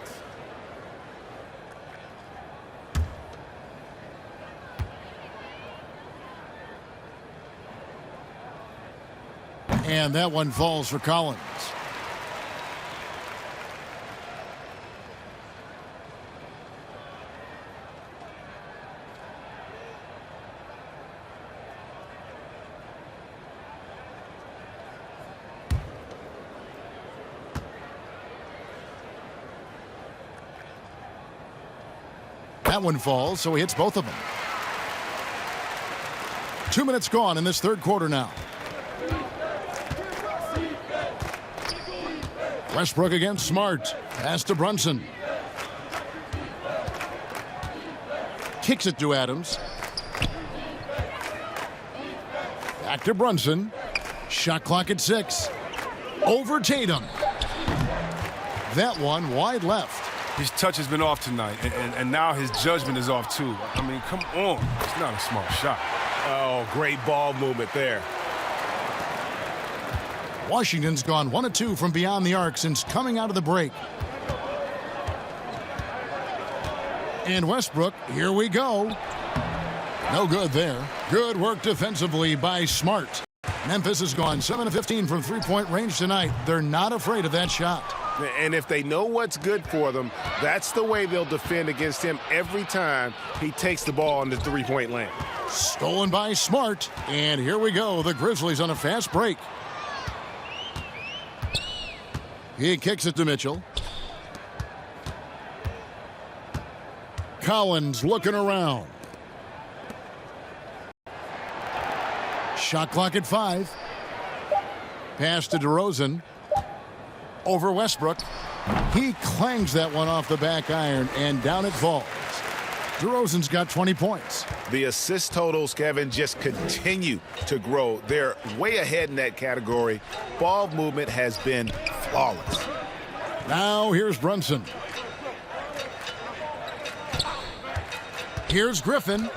And that one falls for Collins. That one falls, so he hits both of them. 2 minutes gone in this third quarter now. Westbrook against Smart. Pass to Brunson. Kicks it to Adams. Back to Brunson. Shot clock at 6. Over Tatum. That one wide left. His touch has been off tonight, and now his judgment is off too. I mean, come on. It's not a smart shot. Oh, great ball movement there. Washington's gone 1 of 2 from beyond the arc since coming out of the break. And Westbrook, here we go. No good there. Good work defensively by Smart. Memphis has gone 7 of 15 from three-point range tonight. They're not afraid of that shot. And if they know what's good for them, that's the way they'll defend against him every time he takes the ball in the three-point lane. Stolen by Smart. And here we go. The Grizzlies on a fast break. He kicks it to Mitchell. Collins looking around. Shot clock at 5. Pass to DeRozan. Over Westbrook. He clangs that one off the back iron, and down it falls. DeRozan's got 20 points. The assist totals, Kevin, just continue to grow. They're way ahead in that category. Ball movement has been flawless. Now here's Brunson. Here's Griffin,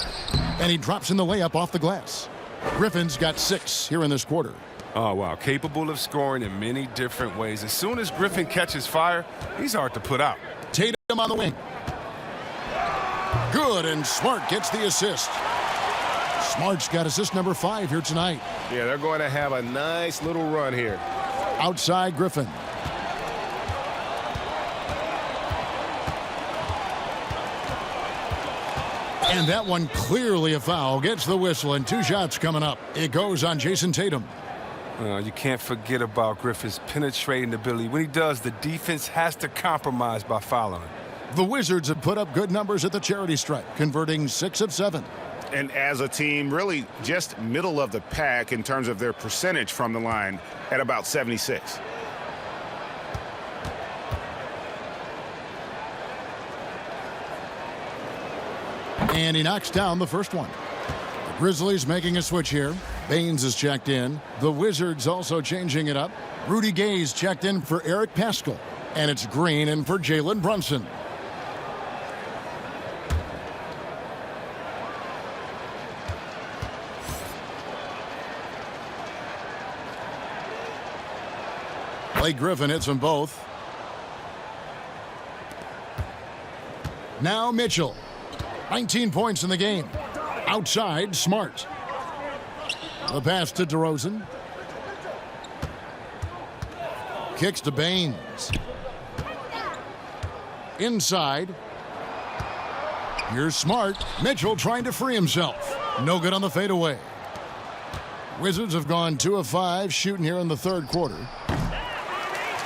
and he drops in the layup off the glass. Griffin's got 6 here in this quarter. Oh, wow. Capable of scoring in many different ways. As soon as Griffin catches fire, he's hard to put out. Tatum on the wing. Good, and Smart gets the assist. Smart's got assist number 5 here tonight. Yeah, they're going to have a nice little run here. Outside Griffin. And that one clearly a foul. Gets the whistle, and 2 shots coming up. It goes on Jason Tatum. You can't forget about Griffin's penetrating ability. When he does, the defense has to compromise by fouling him. The Wizards have put up good numbers at the charity stripe, converting 6 of 7. And as a team, really just middle of the pack in terms of their percentage from the line at about 76. And he knocks down the first one. The Grizzlies making a switch here. Baines is checked in. The Wizards also changing it up. Rudy Gay's checked in for Eric Paschall. And it's Green in for Jalen Brunson. Blake Griffin hits them both. Now Mitchell. 19 points in the game. Outside, Smart. The pass to DeRozan. Kicks to Baines. Inside. Here's Smart. Mitchell trying to free himself. No good on the fadeaway. Wizards have gone 2 of 5 shooting here in the third quarter.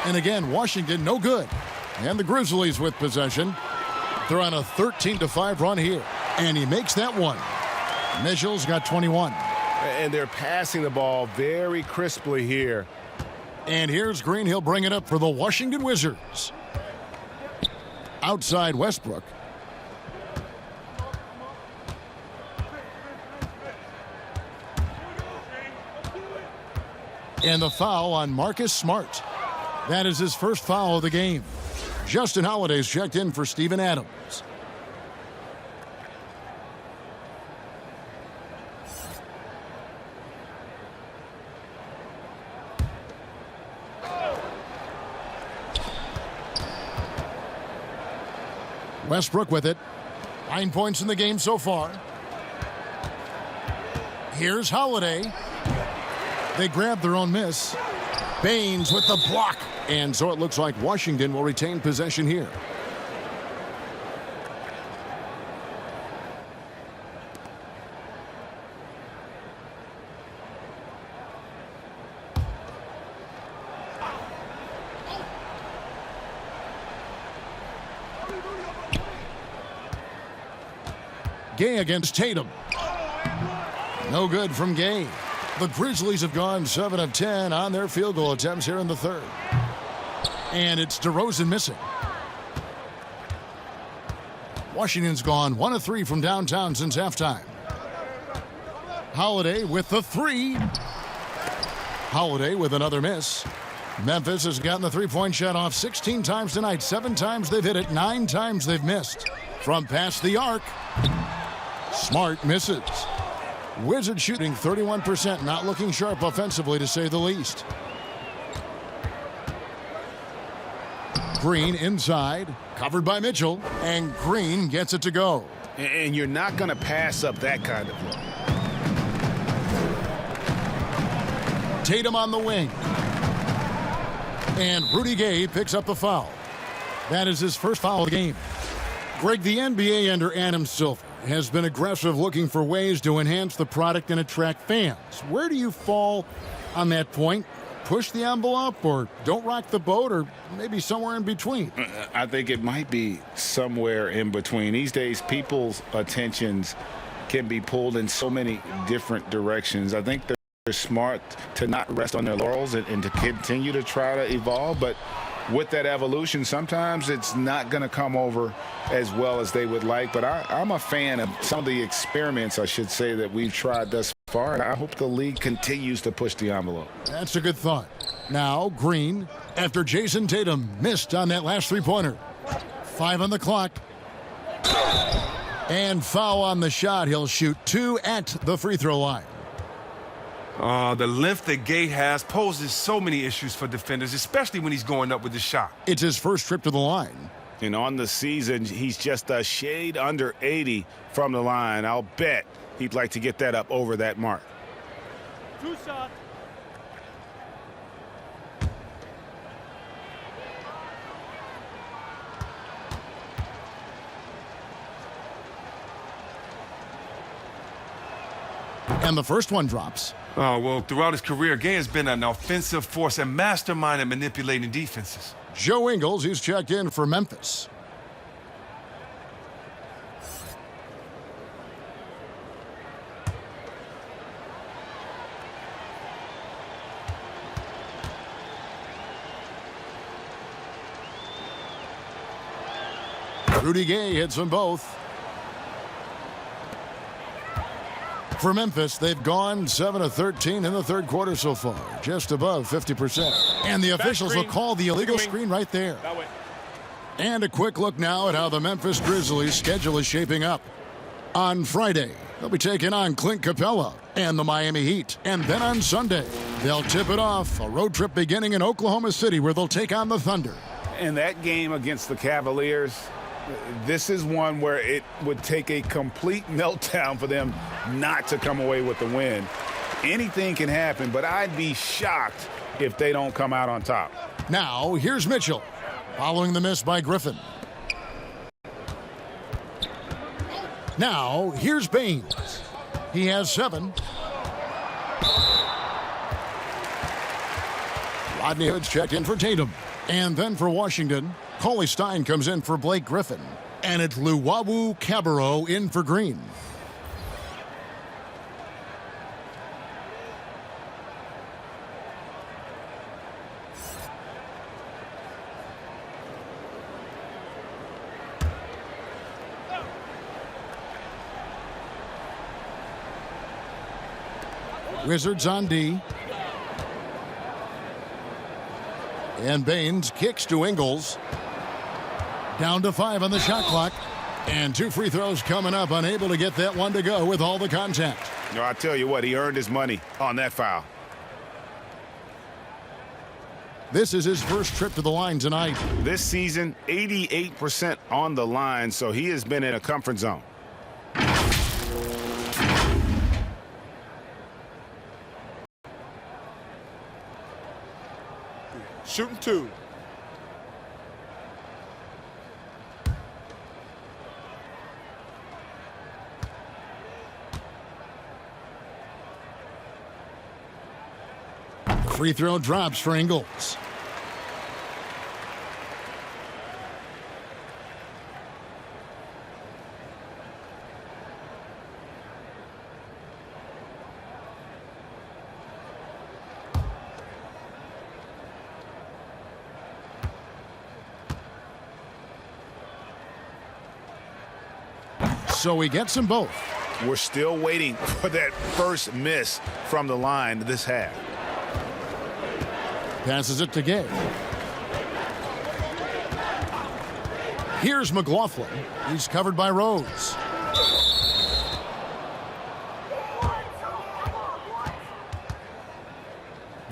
And again, Washington no good. And the Grizzlies with possession. They're on a 13-5 run here. And he makes that one. Mitchell's got 21. And they're passing the ball very crisply here. And here's Green. He'll bring it up for the Washington Wizards. Outside Westbrook. And the foul on Marcus Smart. That is his first foul of the game. Justin Holiday's checked in for Steven Adams. Westbrook with it. 9 points in the game so far. Here's Holiday. They grab their own miss. Baines with the block. And so it looks like Washington will retain possession here. Gay against Tatum. No good from Gay. The Grizzlies have gone 7 of 10 on their field goal attempts here in the third. And it's DeRozan missing. Washington's gone 1 of 3 from downtown since halftime. Holiday with the 3. Holiday with another miss. Memphis has gotten the three-point shot off 16 times tonight. 7 times they've hit it, 9 times they've missed. From past the arc, Smart misses. Wizards shooting 31%, not looking sharp offensively to say the least. Green inside, covered by Mitchell, and Green gets it to go. And you're not going to pass up that kind of look. Tatum on the wing. And Rudy Gay picks up the foul. That is his first foul of the game. Greg, the NBA under Adam Silver has been aggressive looking for ways to enhance the product and attract fans. Where do you fall on that point? Push the envelope or don't rock the boat, or maybe somewhere in between? I think it might be somewhere in between. These days, people's attentions can be pulled in so many different directions. I think they're smart to not rest on their laurels and to continue to try to evolve, but with that evolution, sometimes it's not going to come over as well as they would like. But I'm a fan of some of the experiments, I should say, that we've tried thus far, and I hope the league continues to push the envelope. That's a good thought. Now, Green, after Jason Tatum missed on that last three-pointer. 5 on the clock. And foul on the shot. He'll shoot 2 at the free throw line. The length that Gay has poses so many issues for defenders, especially when he's going up with the shot. It's his first trip to the line. And on the season, he's just a shade under 80 from the line. I'll bet He'd like to get that up over that mark. 2 shots. And the first one drops. Oh, well, throughout his career, Gay has been an offensive force and mastermind at manipulating defenses. Joe Ingles, he's checked in for Memphis. Rudy Gay hits them both. For Memphis, they've gone 7 of 13 in the third quarter so far, just above 50%. And the officials will call the illegal screen right there. And a quick look now at how the Memphis Grizzlies' schedule is shaping up. On Friday, they'll be taking on Clint Capella and the Miami Heat. And then on Sunday, they'll tip it off, a road trip beginning in Oklahoma City where they'll take on the Thunder. In that game against the Cavaliers, this is one where it would take a complete meltdown for them not to come away with the win. Anything can happen, but I'd be shocked if they don't come out on top. Now, here's Mitchell, following the miss by Griffin. Now, here's Baines. He has 7. Rodney Hood's checked in for Tatum. And then for Washington, Cauley Stein comes in for Blake Griffin. And it's Luwawu Cabarrot in for Green. Wizards on D. And Baines kicks to Ingles. Down to 5 on the shot clock. And 2 free throws coming up, unable to get that one to go with all the contact. No, I tell you what, he earned his money on that foul. This is his first trip to the line tonight. This season, 88% on the line, so he has been in a comfort zone. Shooting 2. Free throw drops for Ingles. So he gets them both. We're still waiting for that first miss from the line this half. Passes it to Gay. Here's McLaughlin. He's covered by Rose.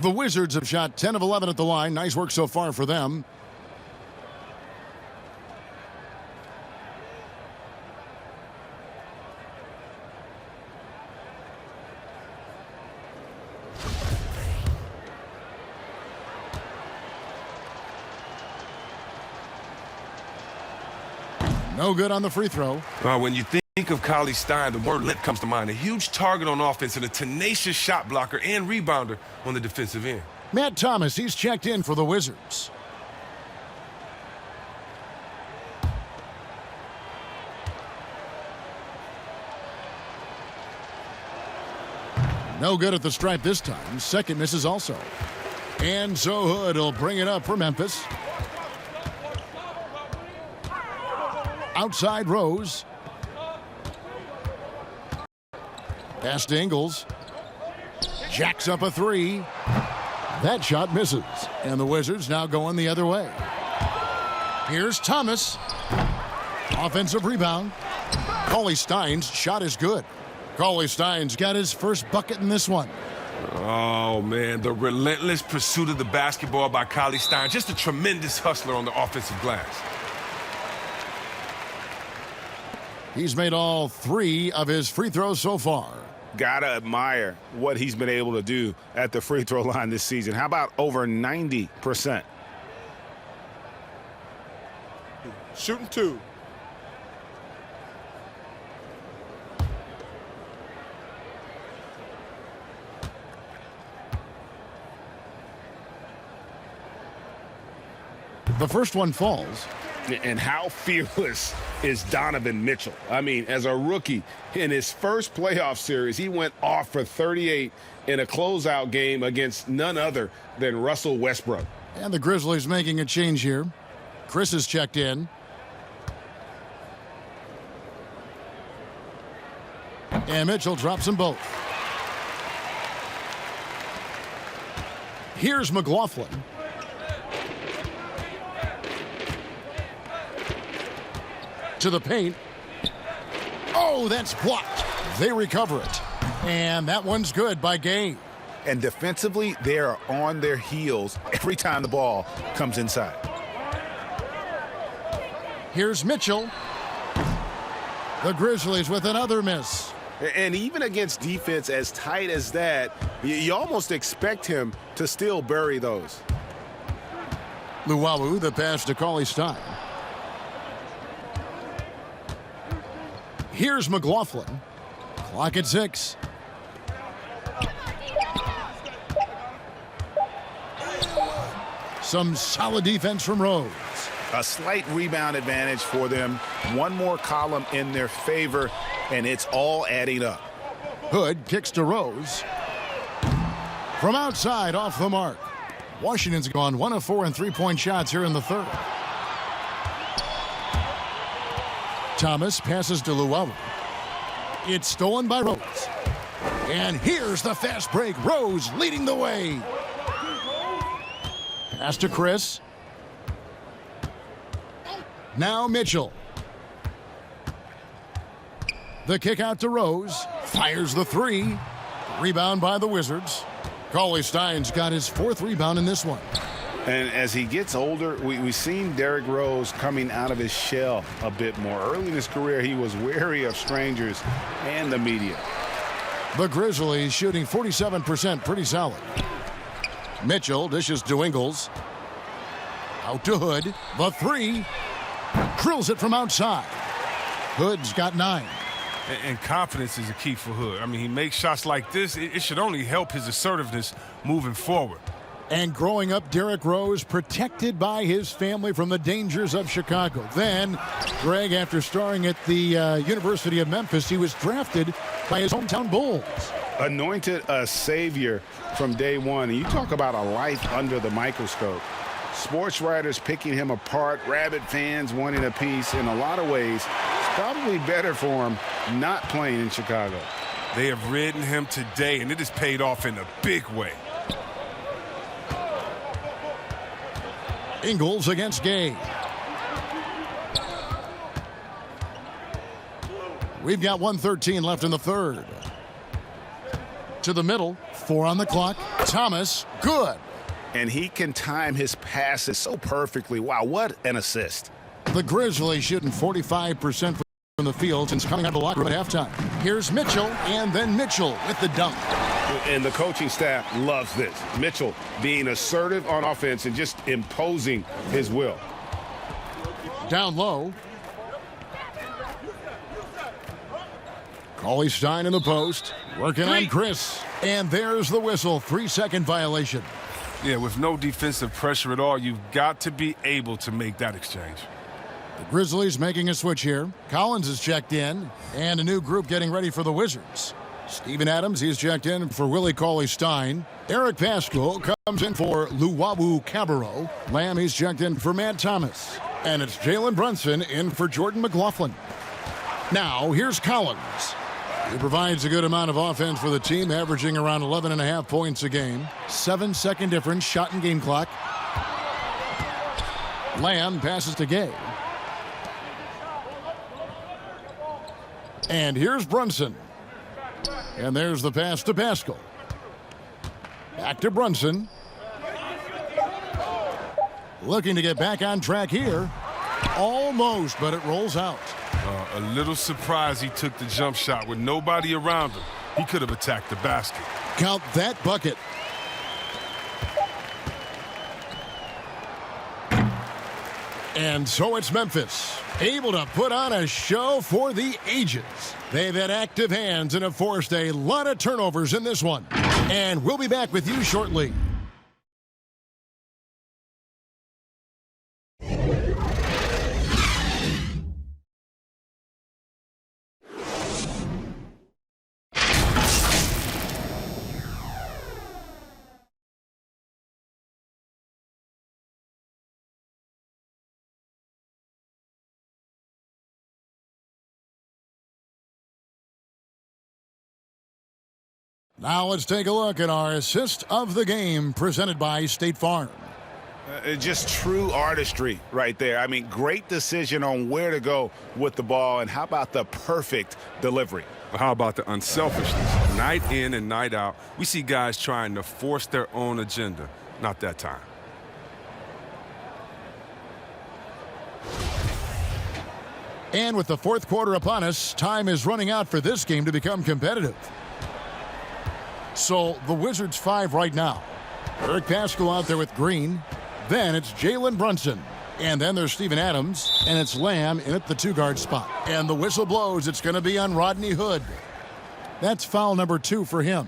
The Wizards have shot 10 of 11 at the line. Nice work so far for them. No good on the free throw. When you think of Cauley Stein, the word lit comes to mind. A huge target on offense and a tenacious shot blocker and rebounder on the defensive end. Matt Thomas, he's checked in for the Wizards. No good at the stripe this time. Second misses also. And so Hood will bring it up for Memphis. Outside Rose. Pass to Ingles. Jacks up a 3. That shot misses. And the Wizards now going the other way. Here's Thomas. Offensive rebound. Cauley Stein's shot is good. Cauley Stein's got his first bucket in this one. Oh, man, the relentless pursuit of the basketball by Cauley Stein. Just a tremendous hustler on the offensive glass. He's made all 3 of his free throws so far. Gotta admire what he's been able to do at the free throw line this season. How about over 90%? Shooting 2. The first one falls. And how fearless is Donovan Mitchell? I mean, as a rookie, in his first playoff series, he went off for 38 in a closeout game against none other than Russell Westbrook. And the Grizzlies making a change here. Chris is checked in. And Mitchell drops them both. Here's McLaughlin. To the paint. Oh, that's blocked. They recover it. And that one's good by Gay. And defensively, they are on their heels every time the ball comes inside. Here's Mitchell. The Grizzlies with another miss. And even against defense as tight as that, you almost expect him to still bury those. Luwawu, the pass to Cauley-Stein. Here's McLaughlin. Clock at 6. Some solid defense from Rose. A slight rebound advantage for them. One more column in their favor, and it's all adding up. Hood kicks to Rose. From outside, off the mark. Washington's gone 1 of 4 in three-point shots here in the third. Thomas passes to Luwawu. It's stolen by Rose. And here's the fast break. Rose leading the way. Pass to Chris. Now Mitchell. The kick out to Rose. Fires the 3. Rebound by the Wizards. Cauley-Stein's got his 4th rebound in this one. And as he gets older, we've seen Derrick Rose coming out of his shell a bit more. Early in his career, he was wary of strangers and the media. The Grizzlies shooting 47%, pretty solid. Mitchell dishes to Ingles. Out to Hood. The 3. Drills it from outside. Hood's got 9. And confidence is a key for Hood. I mean, he makes shots like this. It should only help his assertiveness moving forward. And growing up, Derrick Rose protected by his family from the dangers of Chicago. Then, Greg, after starring at the University of Memphis, he was drafted by his hometown Bulls. Anointed a savior from day one. And you talk about a life under the microscope. Sports writers picking him apart, rabid fans wanting a piece. In a lot of ways, it's probably better for him not playing in Chicago. They have ridden him today, and it has paid off in a big way. Ingles against Gay. We've got 1:13 left in the third. To the middle, 4 on the clock. Thomas, good. And he can time his passes so perfectly. Wow, what an assist. The Grizzlies shooting 45% from the field since coming out of the locker room at halftime. Here's Mitchell, and then Mitchell with the dunk. And the coaching staff loves this. Mitchell being assertive on offense and just imposing his will. Down low. Cauley-Stein in the post. Working on Chris. And there's the whistle. 3-second violation. Yeah, with no defensive pressure at all, you've got to be able to make that exchange. The Grizzlies making a switch here. Collins is checked in. And a new group getting ready for the Wizards. Steven Adams, he's checked in for Willie Cauley-Stein. Eric Paschal comes in for Luwawu Cabarrot. Lamb, he's checked in for Matt Thomas. And it's Jalen Brunson in for Jordan McLaughlin. Now, here's Collins. He provides a good amount of offense for the team, averaging around 11.5 points a game. 7-second difference, shot and game clock. Lamb passes to Gay. And here's Brunson. And there's the pass to Paschal. Back to Brunson. Looking to get back on track here. Almost, but it rolls out. A little surprised he took the jump shot with nobody around him. He could have attacked the basket. Count that bucket. And so it's Memphis, able to put on a show for the ages. They've had active hands and have forced a lot of turnovers in this one. And we'll be back with you shortly. Now let's take a look at our assist of the game presented by State Farm. Just true artistry right there. I mean, great decision on where to go with the ball, and how about the perfect delivery? How about the unselfishness? Night in and night out, we see guys trying to force their own agenda. Not that time. And with the fourth quarter upon us, time is running out for this game to become competitive. So the Wizards 5 right now. Eric Paschal out there with Green. Then it's Jalen Brunson. And then there's Steven Adams. And it's Lamb in at the 2-guard spot. And the whistle blows. It's going to be on Rodney Hood. That's foul number 2 for him.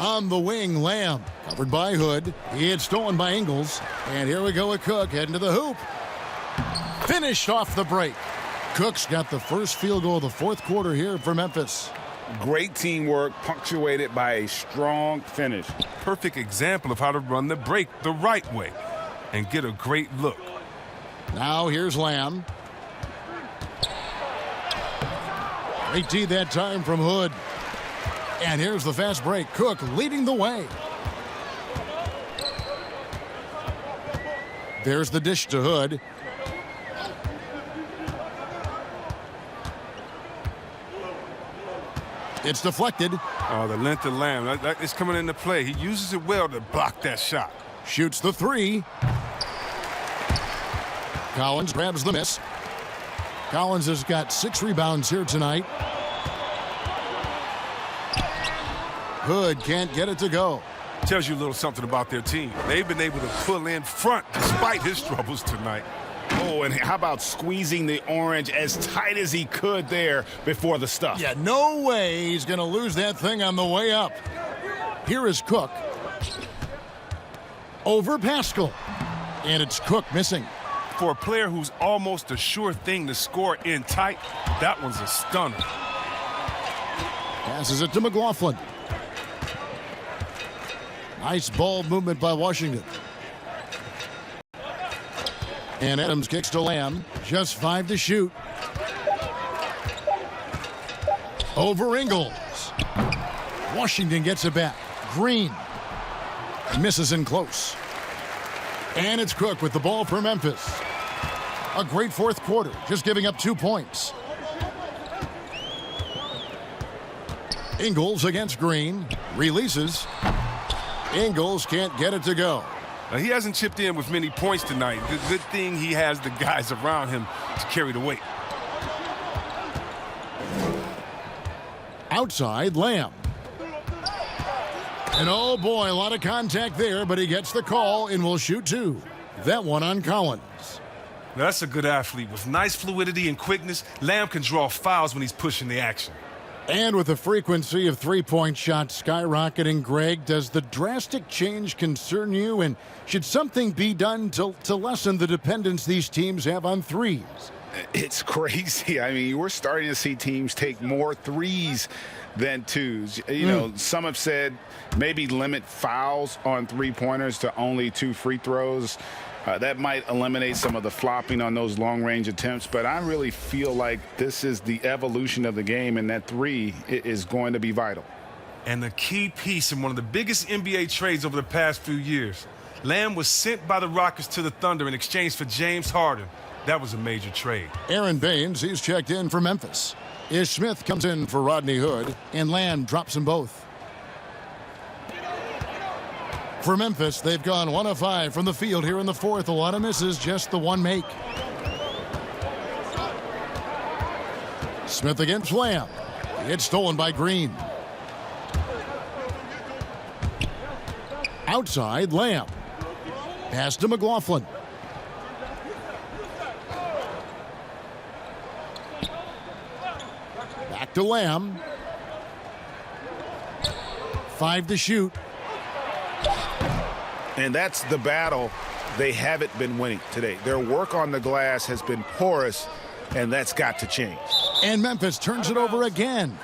On the wing, Lamb, covered by Hood. He had stolen by Ingles. And here we go with Cook heading to the hoop. Finished off the break. Cook's got the first field goal of the fourth quarter here for Memphis. Great teamwork, punctuated by a strong finish. Perfect example of how to run the break the right way and get a great look. Now here's Lamb. Great D that time from Hood. And here's the fast break. Cook leading the way. There's the dish to Hood. It's deflected. Oh, the length of Lamb. That is coming into play. He uses it well to block that shot. Shoots the 3. Collins grabs the miss. Collins has got 6 rebounds here tonight. Hood can't get it to go. Tells you a little something about their team. They've been able to pull in front despite his troubles tonight. Oh, and how about squeezing the orange as tight as he could there before the stuff? Yeah, no way he's going to lose that thing on the way up. Here is Cook. Over Paschal. And it's Cook missing. For a player who's almost a sure thing to score in tight, that one's a stunner. Passes it to McLaughlin. Nice ball movement by Washington. And Adams kicks to Lamb. Just 5 to shoot. Over Ingles. Washington gets it back. Green. Misses in close. And it's Cook with the ball for Memphis. A great fourth quarter, just giving up 2 points. Ingles against Green. Releases. Ingles can't get it to go. Now, he hasn't chipped in with many points tonight. The good thing he has the guys around him to carry the weight. Outside, Lamb. And oh boy, a lot of contact there, but he gets the call and will shoot 2. That one on Collins. Now, that's a good athlete. With nice fluidity and quickness, Lamb can draw fouls when he's pushing the action. And with the frequency of 3-point shots skyrocketing, Greg, does the drastic change concern you? And should something be done to lessen the dependence these teams have on threes? It's crazy. I mean, we're starting to see teams take more threes than 2s. You know, some have said maybe limit fouls on 3-pointers to only 2 free throws. That might eliminate some of the flopping on those long-range attempts, but I really feel like this is the evolution of the game, and that 3 is going to be vital. And the key piece in one of the biggest NBA trades over the past few years. Lamb was sent by the Rockets to the Thunder in exchange for James Harden. That was a major trade. Aaron Baines, he's checked in for Memphis. Ish Smith comes in for Rodney Hood, and Lamb drops them both. For Memphis, they've gone 1 of 5 from the field here in the fourth. A lot of misses, just the one make. Smith against Lamb. It's stolen by Green. Outside, Lamb. Pass to McLaughlin. Back to Lamb. 5 to shoot. And that's the battle they haven't been winning today. Their work on the glass has been porous, and that's got to change. And Memphis turns it over again.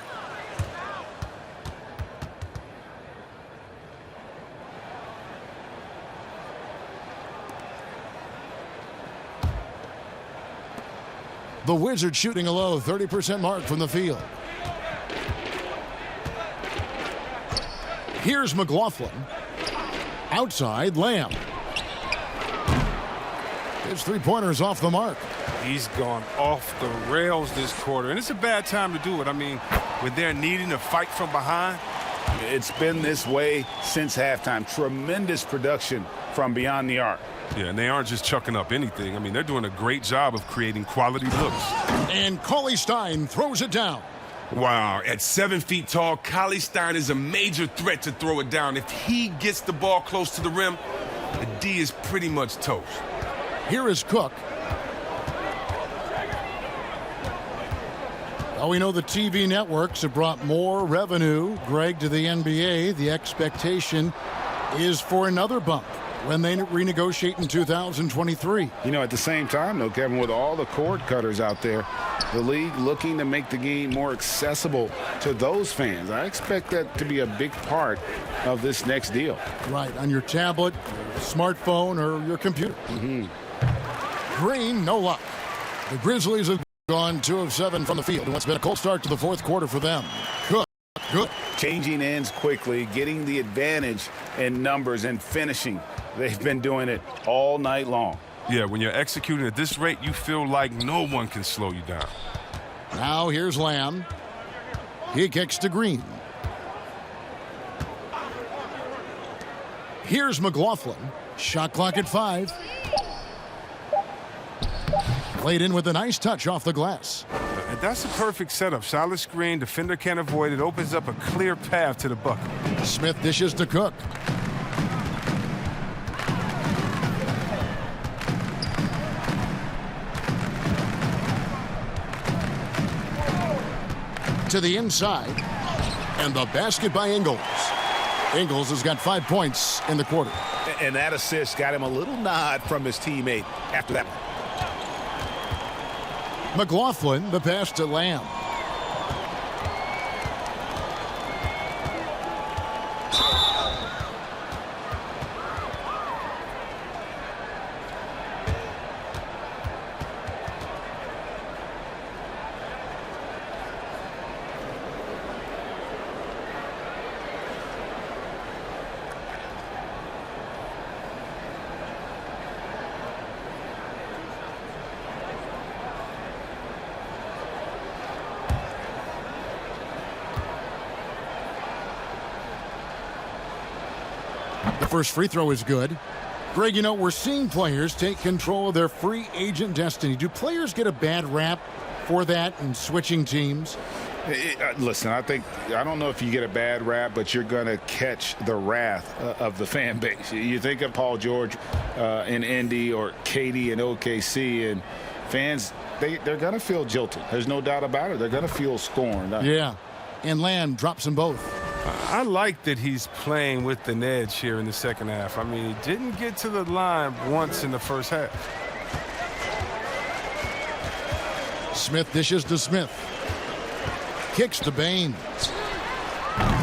The Wizards shooting a low 30% mark from the field. Here's McLaughlin. Outside, Lamb. His three-pointer's off the mark. He's gone off the rails this quarter, and it's a bad time to do it. I mean, when they're needing to fight from behind. It's been this way since halftime. Tremendous production from beyond the arc. Yeah, and they aren't just chucking up anything. I mean, they're doing a great job of creating quality looks. And Cauley Stein throws it down. Wow, at 7 feet tall, Cauley Stein is a major threat to throw it down. If he gets the ball close to the rim, the D is pretty much toast. Here is Cook. Well, we know the TV networks have brought more revenue, Greg, to the NBA. The expectation is for another bump when they renegotiate in 2023. You know, at the same time, though, Kevin, with all the cord cutters out there, the league looking to make the game more accessible to those fans. I expect that to be a big part of this next deal. Right, on your tablet, smartphone, or your computer. Green, no luck. The Grizzlies have gone 2 of 7 from the field, and what's been a cold start to the fourth quarter for them. Good. Changing ends quickly, getting the advantage in numbers and finishing. They've been doing it all night long. Yeah, when you're executing at this rate, you feel like no one can slow you down. Now here's Lamb. He kicks to Green. Here's McLaughlin. Shot clock at 5. Played in with a nice touch off the glass. And that's a perfect setup. Solid screen, defender can't avoid it. Opens up a clear path to the bucket. Smith dishes to Cook. To the inside, and the basket by Ingles. Ingles has got 5 points in the quarter. And that assist got him a little nod from his teammate after that. McLaughlin, the pass to Lamb. The first free throw is good. Greg, you know, we're seeing players take control of their free agent destiny. Do players get a bad rap for that and switching teams? Listen, I don't know if you get a bad rap, but you're going to catch the wrath of the fan base. You think of Paul George in Indy or KD in OKC, and fans, they're going to feel jilted. There's no doubt about it. They're going to feel scorned. Yeah, and Lamb drops them both. I like that he's playing with an edge here in the second half. I mean, he didn't get to the line once in the first half. Smith dishes to Smith. Kicks to Baines.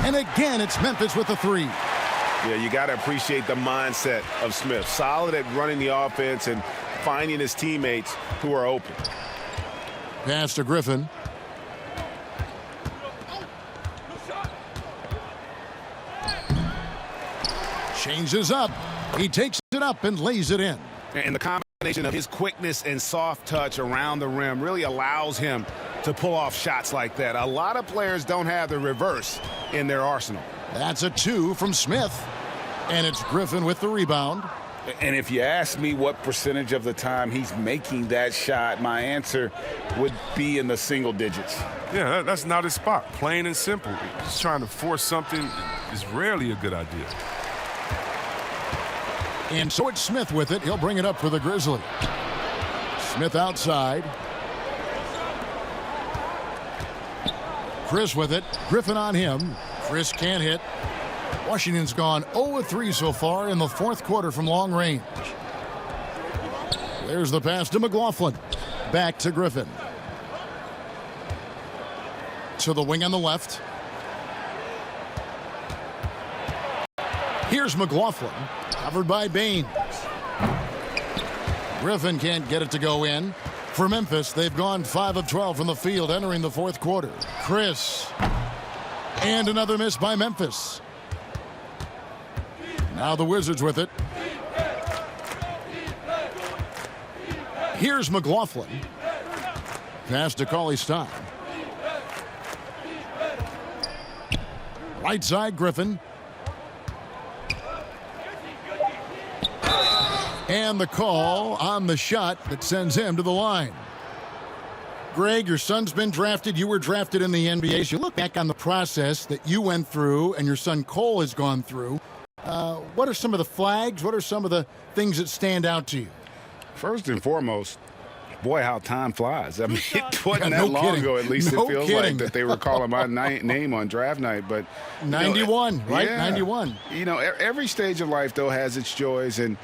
And again, it's Memphis with the 3. Yeah, you got to appreciate the mindset of Smith. Solid at running the offense and finding his teammates who are open. Pass to Griffin. Changes up. He takes it up and lays it in. And the combination of his quickness and soft touch around the rim really allows him to pull off shots like that. A lot of players don't have the reverse in their arsenal. That's a 2 from Smith. And it's Griffin with the rebound. And if you ask me what percentage of the time he's making that shot, my answer would be in the single digits. Yeah, that's not his spot. Plain and simple. Just trying to force something is rarely a good idea. And so it's Smith with it. He'll bring it up for the Grizzlies. Smith outside. Chris with it. Griffin on him. Chris can't hit. Washington's gone 0-3 so far in the fourth quarter from long range. There's the pass to McLaughlin. Back to Griffin. To the wing on the left. Here's McLaughlin. Covered by Baines. Griffin can't get it to go in. For Memphis, they've gone 5 of 12 from the field entering the fourth quarter. Chris. And another miss by Memphis. Now the Wizards with it. Here's McLaughlin. Pass to Cauley-Stein. Right side, Griffin. And the call on the shot that sends him to the line. Greg, your son's been drafted. You were drafted in the NBA. So you look back on the process that you went through and your son Cole has gone through. What are some of the flags? What are some of the things that stand out to you? First and foremost, boy, how time flies. I mean, it wasn't that no long kidding. ago, at least No it feels kidding. like, that they were calling my name on draft night. But 91, right? Yeah. 91. You know, every stage of life, though, has its joys. And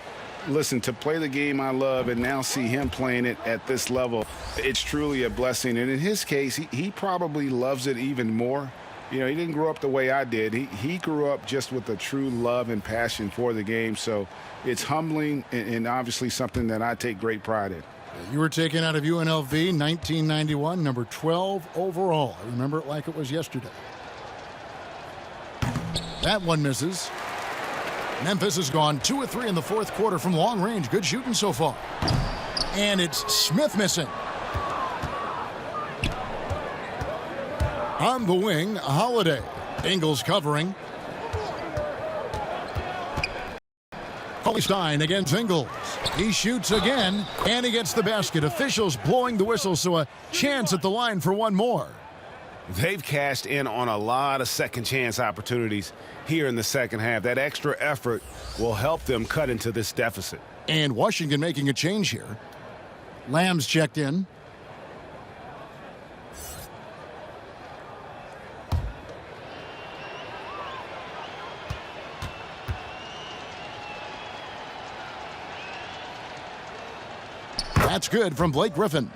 listen, to play the game I love and now see him playing it at this level, it's truly a blessing. And in his case, he probably loves it even more. You know, he didn't grow up the way I did. He grew up just with a true love and passion for the game. So it's humbling and obviously something that I take great pride in. You were taken out of UNLV 1991, number 12 overall. I remember it like it was yesterday. That one misses. Memphis has gone 2 of 3 in the fourth quarter from long range. Good shooting so far. And it's Smith missing. On the wing, Holiday. Ingles covering. Cauley-Stein against Ingles. He shoots again, and he gets the basket. Officials blowing the whistle, so a chance at the line for one more. They've cashed in on a lot of second chance opportunities here in the second half. That extra effort will help them cut into this deficit. And Washington making a change here. Lamb's checked in. That's good from Blake Griffin.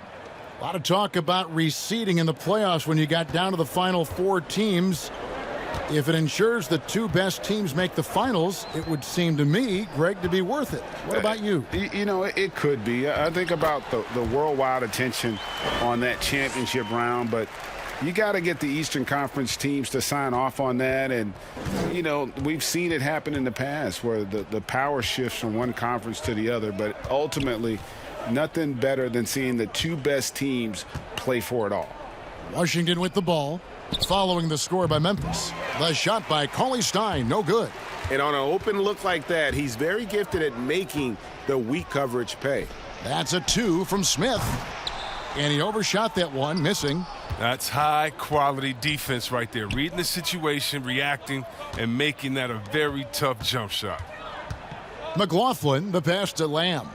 A lot of talk about reseeding in the playoffs when you got down to the final 4 teams. If it ensures the 2 best teams make the finals, it would seem to me, Greg, to be worth it. What about you? You know, it could be. I think about the worldwide attention on that championship round, but you got to get the Eastern Conference teams to sign off on that. And, you know, we've seen it happen in the past where the power shifts from one conference to the other, but ultimately nothing better than seeing the 2 best teams play for it all. Washington with the ball, following the score by Memphis. The shot by Cauley-Stein, no good. And on an open look like that, he's very gifted at making the weak coverage pay. That's a 2 from Smith. And he overshot that one, missing. That's high-quality defense right there. Reading the situation, reacting, and making that a very tough jump shot. McLaughlin, the pass to Lamb.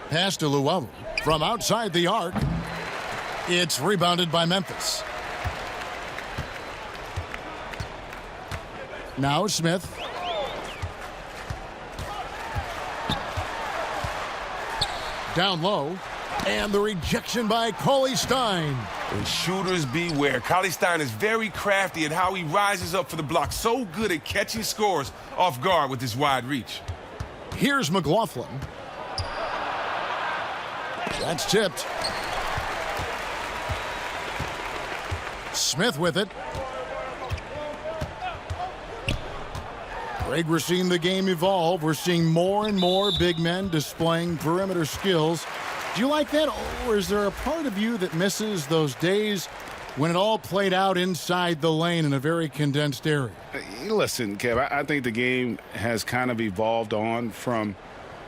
Pass to Luau from outside the arc. It's rebounded by Memphis. Now Smith. Down low. And the rejection by Cauley-Stein. And shooters beware. Cauley-Stein is very crafty at how he rises up for the block. So good at catching scores off guard with his wide reach. Here's McLaughlin. That's tipped. Smith with it. Greg, we're seeing the game evolve. We're seeing more and more big men displaying perimeter skills. Do you like that, or is there a part of you that misses those days when it all played out inside the lane in a very condensed area? Listen, Kev, I think the game has kind of evolved on from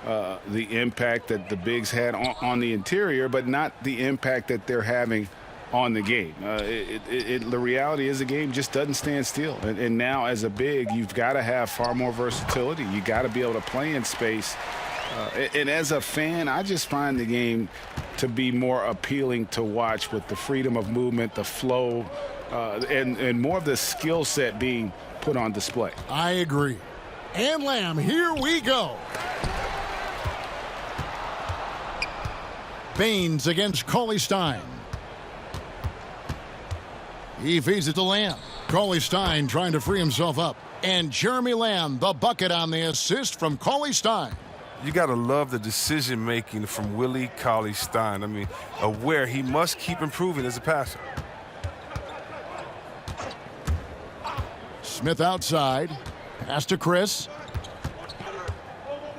the impact that the bigs had on the interior, but not the impact that they're having on the game. The reality is the game just doesn't stand still. And now as a big, you've got to have far more versatility. You got to be able to play in space. And as a fan, I just find the game to be more appealing to watch with the freedom of movement, the flow, and more of the skill set being put on display. I agree. And Lamb, here we go. Baines against Cauley Stein. He feeds it to Lamb. Cauley Stein trying to free himself up. And Jeremy Lamb, the bucket on the assist from Cauley Stein. You got to love the decision-making from Willie Cauley-Stein. I mean, aware he must keep improving as a passer. Smith outside. Pass to Chris.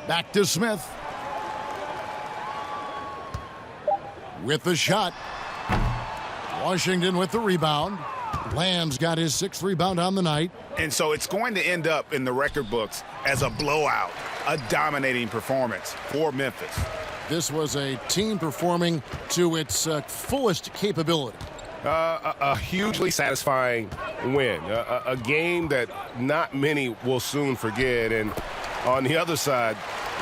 Back to Smith. With the shot. Washington with the rebound. Lamb's got his 6th rebound on the night. And so it's going to end up in the record books as a blowout, a dominating performance for Memphis. This was a team performing to its fullest capability. A hugely satisfying win, a game that not many will soon forget, and on the other side,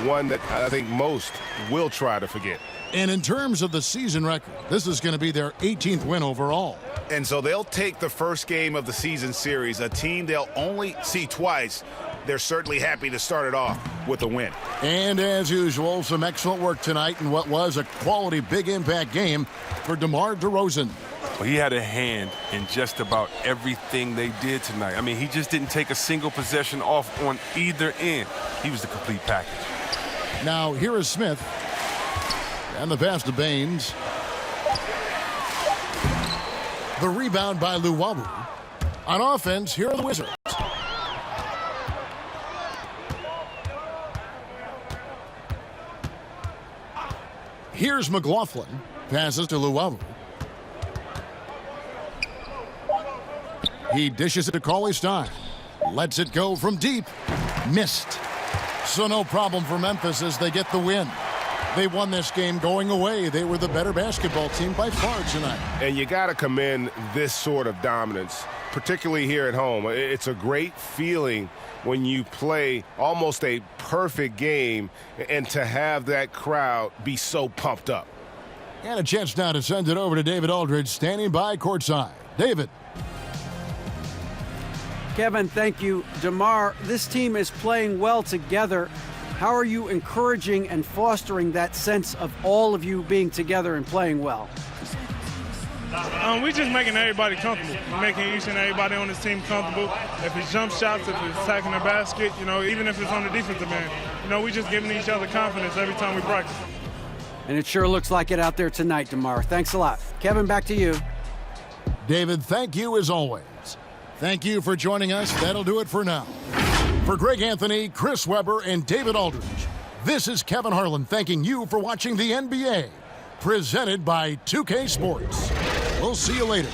one that I think most will try to forget. And in terms of the season record, this is going to be their 18th win overall. And so they'll take the first game of the season series, a team they'll only see twice. They're certainly happy to start it off with a win. And as usual, some excellent work tonight in what was a quality big impact game for DeMar DeRozan. Well, he had a hand in just about everything they did tonight. I mean, he just didn't take a single possession off on either end. He was the complete package. Now here is Smith. And the pass to Baines. The rebound by Luwawu. On offense, here are the Wizards. Here's McLaughlin. Passes to Luwawu. He dishes it to Cauley Stein. Lets it go from deep. Missed. So no problem for Memphis as they get the win. They won this game going away. They were the better basketball team by far tonight. And you got to commend this sort of dominance, particularly here at home. It's a great feeling when you play almost a perfect game and to have that crowd be so pumped up. And a chance now to send it over to David Aldridge, standing by courtside. David. Kevin, thank you. DeMar, this team is playing well together. How are you encouraging and fostering that sense of all of you being together and playing well? We're just making everybody comfortable. We're making each and everybody on this team comfortable. If it's jump shots, if it's attacking the basket, even if it's on the defensive end, we're just giving each other confidence every time we practice. And it sure looks like it out there tonight, DeMar. Thanks a lot. Kevin, back to you. David, thank you as always. Thank you for joining us. That'll do it for now. For Greg Anthony, Chris Webber, and David Aldridge, this is Kevin Harlan thanking you for watching the NBA, presented by 2K Sports. We'll see you later.